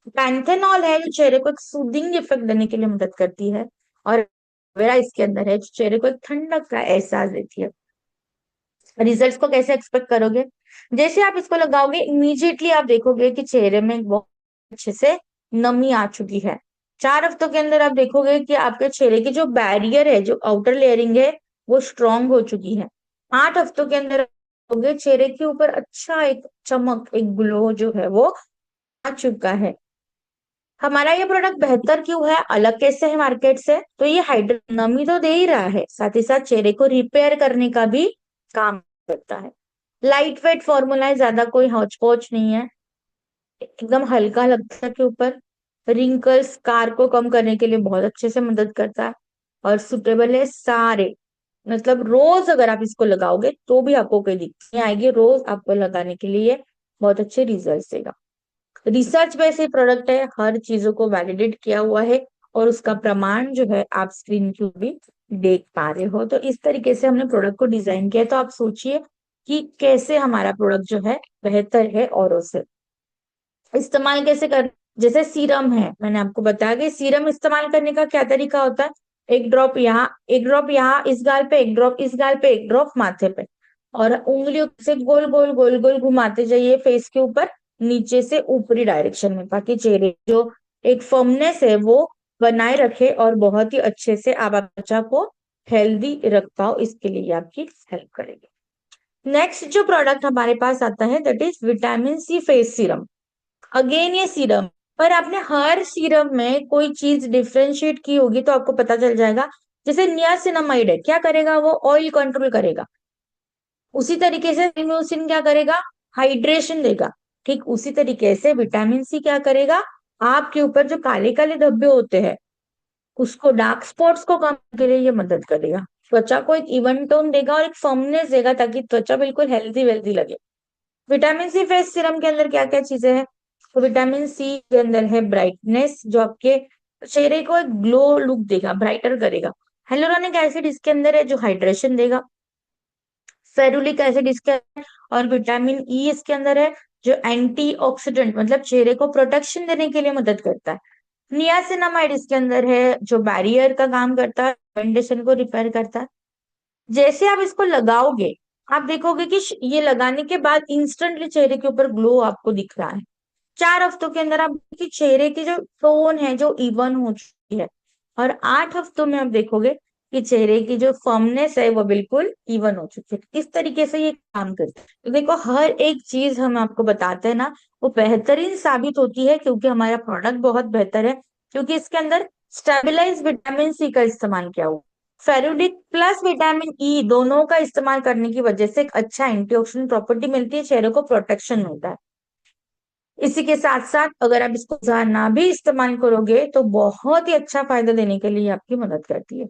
पैंथेनॉल है, जो चेहरे को एक सूदिंग इफेक्ट देने के लिए मदद करती है। और एलोवेरा इसके अंदर है, जो चेहरे को एक ठंडक का एहसास देती है। रिजल्ट्स को कैसे एक्सपेक्ट करोगे? जैसे आप इसको लगाओगे, इमीडिएटली आप देखोगे कि चेहरे में बहुत अच्छे से नमी आ चुकी है। 4 हफ्तों के अंदर आप देखोगे कि आपके चेहरे की जो बैरियर है, जो आउटर लेयरिंग है, वो स्ट्रांग हो चुकी है। 8 हफ्तों के अंदर देखोगे चेहरे के ऊपर अच्छा एक चमक, एक ग्लो जो है वो आ चुका है। हमारा ये प्रोडक्ट बेहतर क्यों है, अलग कैसे है मार्केट से? तो ये हाइड्रेट नमी तो दे ही रहा है, साथ ही साथ चेहरे को रिपेयर करने का भी काम करता है। लाइट वेट फॉर्मूला है, ज्यादा कोई हौच पौच नहीं है, एकदम हल्का लगता है के ऊपर। रिंकल्स स्कार को कम करने के लिए बहुत अच्छे से मदद करता है। और सुटेबल है सारे, मतलब रोज अगर आप इसको लगाओगे तो भी आपको कोई दिक्कत नहीं आएगी, रोज आपको लगाने के लिए बहुत अच्छे रिजल्ट देगा। रिसर्च बेस्ड प्रोडक्ट है, हर चीजों को वैलिडेट किया हुआ है, और उसका प्रमाण जो है आप स्क्रीन के ऊपर भी देख पा रहे हो। तो इस तरीके से हमने प्रोडक्ट को डिजाइन किया है। तो आप सोचिए कि कैसे हमारा प्रोडक्ट जो है बेहतर है औरों से। इस्तेमाल कैसे कर, जैसे सीरम है, मैंने आपको बताया कि सीरम इस्तेमाल करने का क्या तरीका होता है। एक ड्रॉप यहाँ, एक ड्रॉप यहाँ इस गाल पे, एक ड्रॉप इस गाल पे, एक ड्रॉप माथे पे, और उंगलियों से गोल गोल गोल गोल घुमाते जाइए फेस के ऊपर, नीचे से ऊपरी डायरेक्शन में, ताकि चेहरे जो एक फर्मनेस है वो बनाए रखे, और बहुत ही अच्छे से आप त्वचा को हेल्दी रख पाओ, इसके लिए आपकी हेल्प करेगी। नेक्स्ट जो प्रोडक्ट हमारे पास आता है that is vitamin C face serum. Again ये सीरम, पर आपने हर सीरम में कोई चीज डिफ्रेंशिएट की होगी तो आपको पता चल जाएगा। जैसे नियासिनामाइड है, क्या करेगा वो? ऑयल कंट्रोल करेगा। उसी तरीके से म्यूसिन क्या करेगा? हाइड्रेशन देगा। ठीक उसी तरीके से विटामिन सी क्या करेगा? आपके ऊपर जो काले काले धब्बे होते हैं, उसको, डार्क स्पॉट्स को कम करने के लिए ये मदद करेगा। त्वचा को एक इवन टोन देगा और एक फर्मनेस देगा, ताकि त्वचा बिल्कुल हेल्दी वेल्दी लगे। विटामिन सी फेस सीरम के अंदर क्या क्या चीजें हैं? तो विटामिन सी के अंदर है ब्राइटनेस, जो आपके चेहरे को एक ग्लो लुक देगा, ब्राइटर करेगा। हेलोरोनिक एसिड इसके अंदर है, जो हाइड्रेशन देगा। फेरुलिक एसिड इसके अंदर, और विटामिन ई इसके अंदर है, जो एंटीऑक्सीडेंट मतलब चेहरे को प्रोटेक्शन देने के लिए मदद करता है। नियासिनामाइड इसके अंदर है, जो बैरियर का काम करता है, पिगमेंटेशन को रिपेयर करता है। जैसे आप इसको लगाओगे, आप देखोगे कि ये लगाने के बाद इंस्टेंटली चेहरे के ऊपर ग्लो आपको दिख रहा है। 4 हफ्तों के अंदर आप देखिए चेहरे की जो टोन है जो इवन हो चुकी है, और 8 हफ्तों में आप देखोगे कि चेहरे की जो फर्मनेस है वो बिल्कुल इवन हो चुकी है। इस तरीके से ये काम करता है। तो देखो, हर एक चीज हम आपको बताते हैं ना, वो बेहतरीन साबित होती है, क्योंकि हमारा प्रोडक्ट बहुत बेहतर है, क्योंकि इसके अंदर स्टेबलाइज विटामिन सी का इस्तेमाल किया हुआ, फेरुलिक प्लस विटामिन ई दोनों का इस्तेमाल करने की वजह से एक अच्छा एंटीऑक्सीडेंट प्रॉपर्टी मिलती है, चेहरे को प्रोटेक्शन मिलता है। इसी के साथ साथ अगर आप इसको रोजाना भी इस्तेमाल करोगे तो बहुत ही अच्छा फायदा देने के लिए आपकी मदद करती है।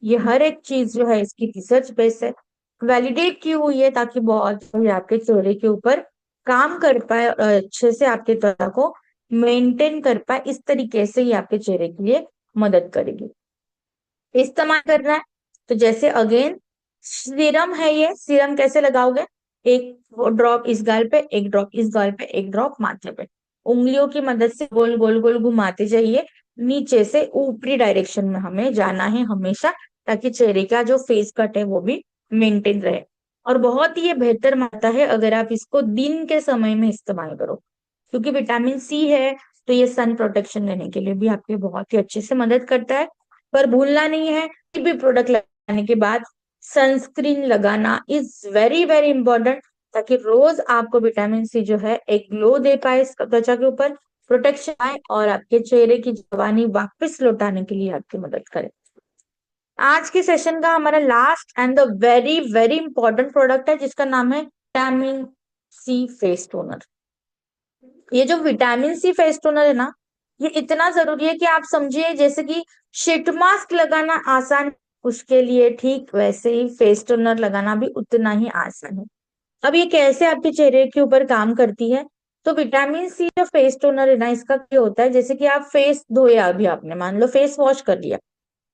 ये हर एक चीज जो है इसकी रिसर्च बेस है, वैलिडेट की हुई है, ताकि बहुत ये आपके चेहरे के ऊपर काम कर पाए और अच्छे से आपके त्वचा को मेंटेन कर पाए। इस तरीके से ये आपके चेहरे के लिए मदद करेगी। इस्तेमाल करना है तो जैसे अगेन सीरम है, ये सीरम कैसे लगाओगे, एक ड्रॉप इस गाल पे, एक ड्रॉप इस गाल पे, एक ड्रॉप माथे पे, उंगलियों की मदद से गोल गोल गोल घुमाते जाइए, नीचे से ऊपरी डायरेक्शन में हमें जाना है हमेशा, ताकि चेहरे का जो फेस कट है वो भी मेंटेन रहे। और बहुत ही ये बेहतर मानता है अगर आप इसको दिन के समय में इस्तेमाल करो, क्योंकि विटामिन सी है, तो ये सन प्रोटेक्शन लेने के लिए भी आपके बहुत ही अच्छे से मदद करता है। पर भूलना नहीं है कि भी प्रोडक्ट लगाने के बाद सनस्क्रीन लगाना इज वेरी वेरी इंपॉर्टेंट, ताकि रोज आपको विटामिन सी जो है एक ग्लो दे पाए इसका त्वचा के ऊपर, प्रोटेक्शन आए और आपके चेहरे की जवानी वापस लौटाने के लिए आपकी मदद करे। आज के सेशन का हमारा last and the very very important product है, जिसका नाम है विटामिन सी फेस टोनर। ये जो विटामिन सी फेस टोनर है ना, ये इतना जरूरी है कि आप समझिए जैसे कि शीट मास्क लगाना आसान, उसके लिए ठीक वैसे ही फेस टोनर लगाना भी उतना ही आसान है। अब ये कैसे आपके चेहरे के ऊपर काम करती है, तो विटामिन सी जो फेस टोनर है ना, इसका क्या होता है, जैसे कि आप फेस धोया, अभी आपने मान लो फेस वॉश कर लिया,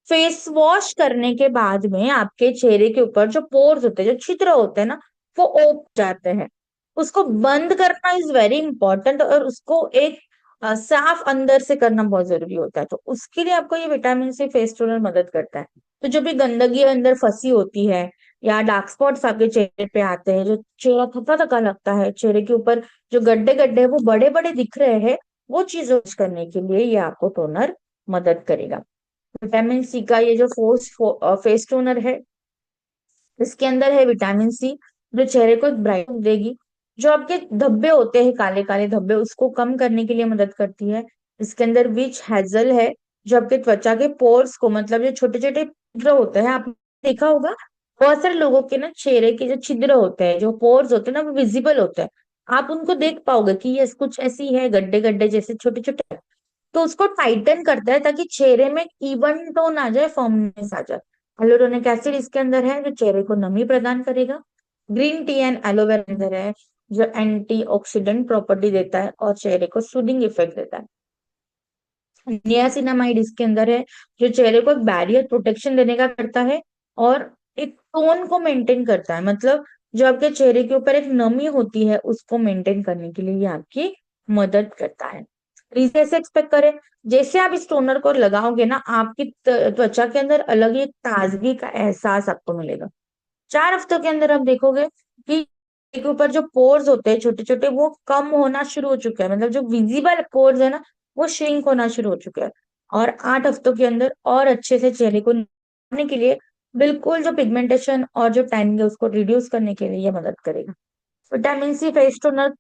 फेस वॉश करने के बाद में आपके चेहरे के ऊपर जो पोर्स होते हैं, जो छिद्र होते हैं ना, वो ओप जाते हैं। उसको बंद करना इज वेरी इंपॉर्टेंट, और उसको एक साफ अंदर से करना बहुत जरूरी होता है। तो उसके लिए आपको ये विटामिन सी फेस टोनर मदद करता है। तो जो भी गंदगी अंदर फंसी होती है, या डार्क स्पॉट्स आपके चेहरे पे आते हैं, जो चेहरा थका थका लगता है, चेहरे के ऊपर जो गड्ढे गड्ढे वो बड़े बड़े दिख रहे हैं, वो चीजें करने के लिए ये आपको टोनर मदद करेगा। विटामिन सी का ये जो फेस टोनर है, इसके अंदर है विटामिन सी, जो चेहरे को ब्राइट देगी। जो आपके धब्बे होते हैं, काले काले धब्बे, उसको कम करने के लिए मदद करती है। इसके अंदर विच हेजल है, जो आपके त्वचा के पोर्स को, मतलब जो छोटे छोटे छिद्र होते हैं, आपने देखा होगा बहुत सारे लोगों के ना चेहरे के जो छिद्र होते हैं, जो पोर्स होते हैं ना, वो विजिबल होते हैं। आप उनको देख पाओगे कि ये कुछ ऐसी है, गड्ढे गड्ढे जैसे छोटे छोटे। तो उसको टाइटन करता है ताकि चेहरे में इवन टोन आ जाए, फॉर्मनेस आ जाए। हाइलुरोनिक एसिड इसके अंदर है, जो चेहरे को नमी प्रदान करेगा। ग्रीन टी एंड एलोवेरा अंदर है, जो एंटीऑक्सीडेंट प्रॉपर्टी देता है और चेहरे को सूदिंग इफेक्ट देता है। नियासिनामाइड इसके अंदर है, जो चेहरे को एक बैरियर प्रोटेक्शन देने का करता है, और एक टोन को मेंटेन करता है, मतलब जो आपके चेहरे के ऊपर एक नमी होती है उसको मेंटेन करने के लिए ये आपकी मदद करता है। कैसे एक्सपेक्ट करें, जैसे आप इस टोनर को लगाओगे ना, आपकी त्वचा के अंदर अलग ही एक ताजगी का एहसास आपको मिलेगा। 4 हफ्तों के अंदर आप देखोगे कि के ऊपर जो पोर्स होते हैं छोटे छोटे, वो कम होना शुरू हो चुका है, मतलब जो विजिबल पोर्स है ना, वो श्रिंक होना शुरू हो चुका है। और 8 हफ्तों के अंदर और अच्छे से चेहरे को निखारने के लिए, बिल्कुल जो पिगमेंटेशन और जो टैनिंग है उसको रिड्यूस करने के लिए ये मदद करेगा। विटामिन सी फेस टोनर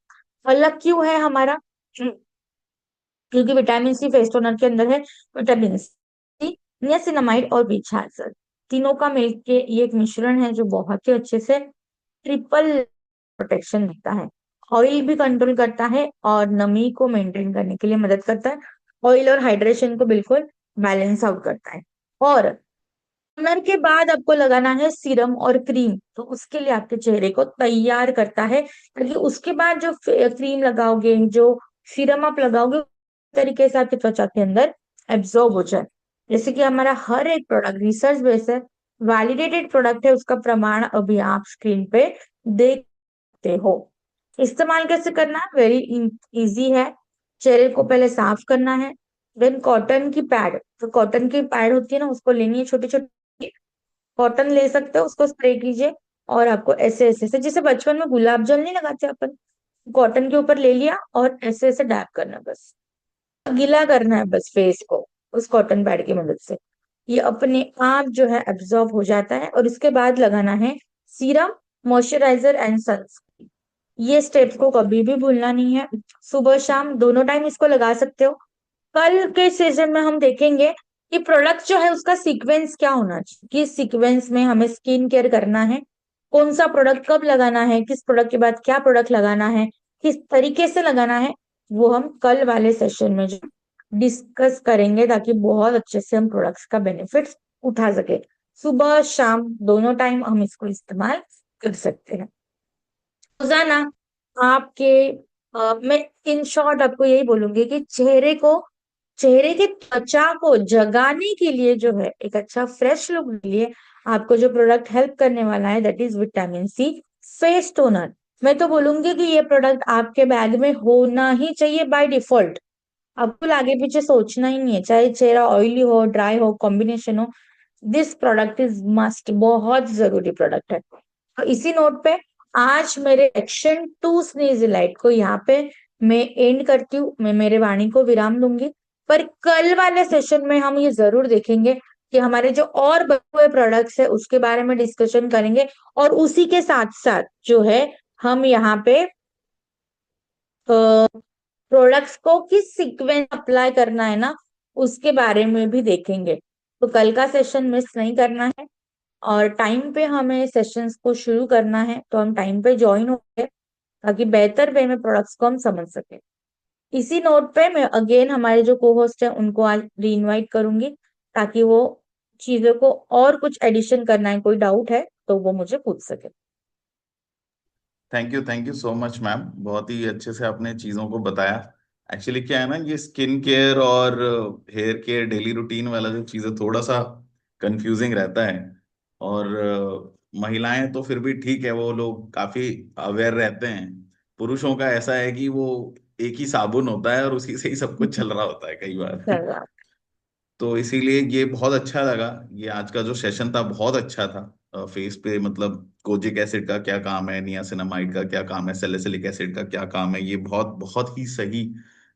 अलग क्यों है हमारा, क्योंकि विटामिन सी फेस टोनर के अंदर है विटामिन सी, नियासिनामाइड और बीच हार्सल, तीनों का मिलके ये एक मिश्रण है जो बहुत ही अच्छे से ट्रिपल प्रोटेक्शन देता है। ऑयल भी कंट्रोल करता है और नमी को मेंटेन करने के लिए मदद करता है। ऑयल और हाइड्रेशन को बिल्कुल बैलेंस आउट करता है। और टोनर के बाद आपको लगाना है सीरम और क्रीम, तो उसके लिए आपके चेहरे को तैयार करता है, ताकि उसके बाद जो क्रीम लगाओगे, जो सीरम आप लगाओगे, तरीके से आपकी त्वचा के अंदर एब्जॉर्ब हो जाए। जैसे कि हमारा हर एक प्रोडक्ट रिसर्च बेस है, वैलिडेटेड प्रोडक्ट है, उसका प्रमाण अभी आप स्क्रीन पे देखते हो। इस्तेमाल कैसे करना है, वेरी इजी है। चेहरे को पहले साफ करना है, देन कॉटन की पैड, तो कॉटन की पैड होती है ना, उसको लेनी है छोटी छोटी, कॉटन ले सकते हो, उसको स्प्रे कीजिए। और आपको ऐसे ऐसे से, जैसे बचपन में गुलाब जल नहीं लगाते अपन, कॉटन के ऊपर ले लिया और ऐसे ऐसे डैप करना, बस गीला करना है बस फेस को उस कॉटन पैड की मदद से। ये अपने आप जो है एब्जॉर्ब हो जाता है। और इसके बाद लगाना है सीरम, मॉइस्चराइजर एंड सनस्क्रीन। ये स्टेप को कभी भी भूलना नहीं है, सुबह शाम दोनों टाइम इसको लगा सकते हो। कल के सेशन में हम देखेंगे कि प्रोडक्ट जो है उसका सीक्वेंस क्या होना चाहिए, किस सीक्वेंस में हमें स्किन केयर करना है, कौन सा प्रोडक्ट कब लगाना है, किस प्रोडक्ट के बाद क्या प्रोडक्ट लगाना है, किस तरीके से लगाना है, वो हम कल वाले सेशन में जो डिस्कस करेंगे, ताकि बहुत अच्छे से हम प्रोडक्ट्स का बेनिफिट्स उठा सके। सुबह शाम दोनों टाइम हम इसको इस्तेमाल कर सकते हैं। रोजाना आपके मैं इन शॉर्ट आपको यही बोलूंगी कि चेहरे की त्वचा को जगाने के लिए जो है, एक अच्छा फ्रेश लुक के लिए आपको जो प्रोडक्ट हेल्प करने वाला है that is vitamin C face toner. मैं तो बोलूंगी कि ये प्रोडक्ट आपके बैग में होना ही चाहिए बाय डिफॉल्ट। आपको आगे पीछे सोचना ही नहीं है, चाहे चेहरा ऑयली हो, ड्राई हो, कॉम्बिनेशन हो, दिस प्रोडक्ट इज मस्ट, बहुत जरूरी प्रोडक्ट है। तो इसी नोट पे आज मेरे एक्शन टू स्नीज लाइट को यहाँ पे मैं एंड करती हूँ, मैं मेरे वाणी को विराम दूंगी। पर कल वाले सेशन में हम ये जरूर देखेंगे कि हमारे जो और बचे हुए प्रोडक्ट्स है उसके बारे में डिस्कशन करेंगे, और उसी के साथ साथ जो है हम यहाँ पे प्रोडक्ट्स को किस सीक्वेंस अप्लाई करना है ना, उसके बारे में भी देखेंगे। तो कल का सेशन मिस नहीं करना है, और टाइम पे हमें सेशंस को शुरू करना है, तो हम टाइम पे ज्वाइन हो गए ताकि बेहतर वे में प्रोडक्ट्स को हम समझ सके। इसी नोट पे मैं अगेन हमारे जो को होस्ट है उनको आज री इनवाइट करूंगी, ताकि वो चीजों को और कुछ एडिशन करना है, कोई डाउट है तो वो मुझे पूछ सके। Thank you so much ma'am, बहुत ही अच्छे से आपने चीज़ों को बताया। एक्चुअली क्या है ना, ये स्किन केयर और हेयर केयर डेली रूटीन वाला जो चीज़ है थोड़ा सा कंफ्यूजिंग रहता है। और महिलाएं तो फिर भी ठीक है, वो लोग काफी अवेयर रहते हैं। पुरुषों का ऐसा है कि वो एक ही साबुन होता है और उसी से ही सब कुछ चल रहा होता है कई बार। चलो। तो इसीलिए ये बहुत अच्छा लगा, ये आज का जो सेशन था बहुत अच्छा था। फेस पे मतलब कोजिक एसिड का क्या काम है, नियासिनामाइड का क्या काम है, सैलिसिलिक एसिड का क्या काम है, ये बहुत बहुत ही सही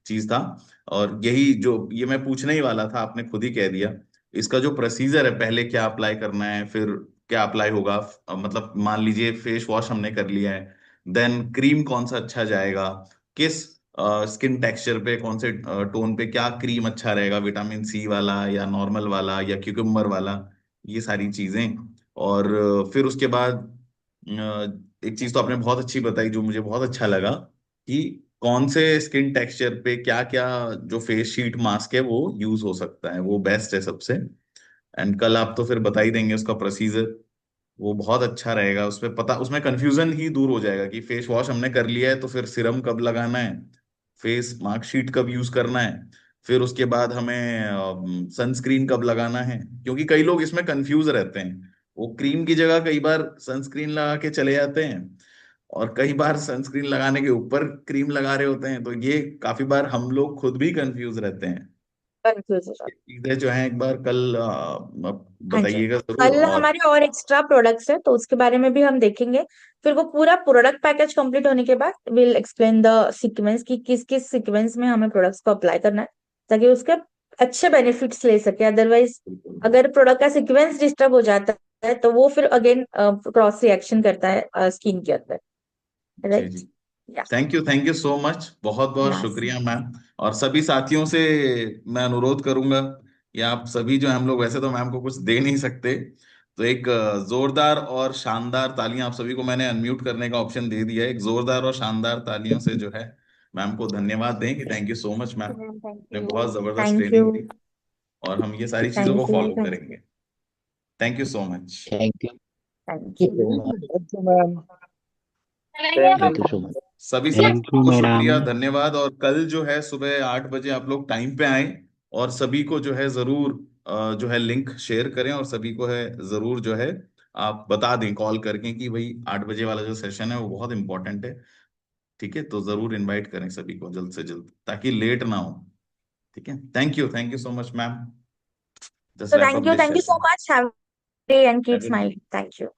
चीज था। और यही जो ये मैं पूछने ही वाला था, आपने खुद ही कह दिया। इसका जो प्रोसीजर है, पहले क्या अप्लाई करना है, फिर क्या अप्लाई होगा। मतलब मान लीजिए फेस वॉश हमने कर लिया है, देन क्रीम कौन सा अच्छा जाएगा, किस स्किन टेक्सचर पे कौन से टोन पे क्या क्रीम अच्छा रहेगा, विटामिन सी वाला या नॉर्मल वाला या क्यूकम्बर वाला, ये सारी चीजें। और फिर उसके बाद एक चीज तो आपने बहुत अच्छी बताई जो मुझे बहुत अच्छा लगा, कि कौन से स्किन टेक्सचर पे क्या क्या जो फेस शीट मास्क है वो यूज हो सकता है, वो बेस्ट है सबसे। एंड कल आप तो फिर बता ही देंगे उसका प्रोसीजर, वो बहुत अच्छा रहेगा। उसमें पता, उसमें कंफ्यूजन ही दूर हो जाएगा कि फेस वॉश हमने कर लिया है तो फिर सिरम कब लगाना है, फेस मार्कशीट कब यूज करना है, फिर उसके बाद हमें सनस्क्रीन कब लगाना है। क्योंकि कई लोग इसमें कंफ्यूज रहते हैं, वो क्रीम की जगह कई बार सनस्क्रीन लगा के चले जाते हैं, और कई बार सनस्क्रीन लगाने के ऊपर क्रीम लगा रहे होते हैं। तो ये काफी बार हम लोग खुद भी कंफ्यूज रहते हैं। कंफ्यूज। ये चीजें जो है एक बार कल हाँ जी। बताइएगा जरूर। कल और हमारे और एक्स्ट्रा प्रोडक्ट्स है तो उसके बारे में भी हम देखेंगे। फिर वो पूरा प्रोडक्ट पैकेज कंप्लीट होने के बाद विल एक्सप्लेन द सीक्वेंस कि किस किस सीक्वेंस में हमें प्रोडक्ट्स को अप्लाई करना है, ताकि उसके अच्छे बेनिफिट्स ले सके। अदरवाइज बिल्कुल। अगर प्रोडक्ट का सीक्वेंस डिस्टर्ब हो जाता है तो वो फिर अगेन क्रॉस रिएक्शन करता है स्किन के अंदर। जी जी। राइट। या। थैंक यू सो मच, बहुत बहुत यस। शुक्रिया मैम। और सभी साथियों से मैं अनुरोध करूंगा, या आप सभी जो हैं, हम लोग वैसे तो मैम को कुछ दे नहीं सकते, तो एक जोरदार और शानदार तालियां, आप सभी को मैंने अनम्यूट करने का ऑप्शन दे दिया है, एक जोरदार और शानदार तालियों से जो है मैम को धन्यवाद दें कि thank you so much ma'am, thank ने यू। बहुत जबरदस्त थैंक यू। ट्रेनिंग दी। और हम ये सारी चीजों को थैंक यू। फॉलो करेंगे। Thank you so much. Thank you thank so much. You. Thank you ma'am. Thank you so much. सभी थैंक साथियों यू को मैडम। शुक्रिया, धन्यवाद। और कल जो है सुबह 8 बजे आप लोग टाइम पे आए, और सभी को जो है जरूर जो है लिंक शेयर करें, और सभी को है जरूर जो है आप बता दें कॉल करके कि भाई 8 बजे वाला जो सेशन है वो बहुत इंपॉर्टेंट है। ठीक है, तो जरूर इनवाइट करें सभी को जल्द से जल्द, ताकि लेट ना हो। ठीक है, thank you so much ma'am. Just So wrap up this thank you so session. much. Have a day and keep smiling. Thank you.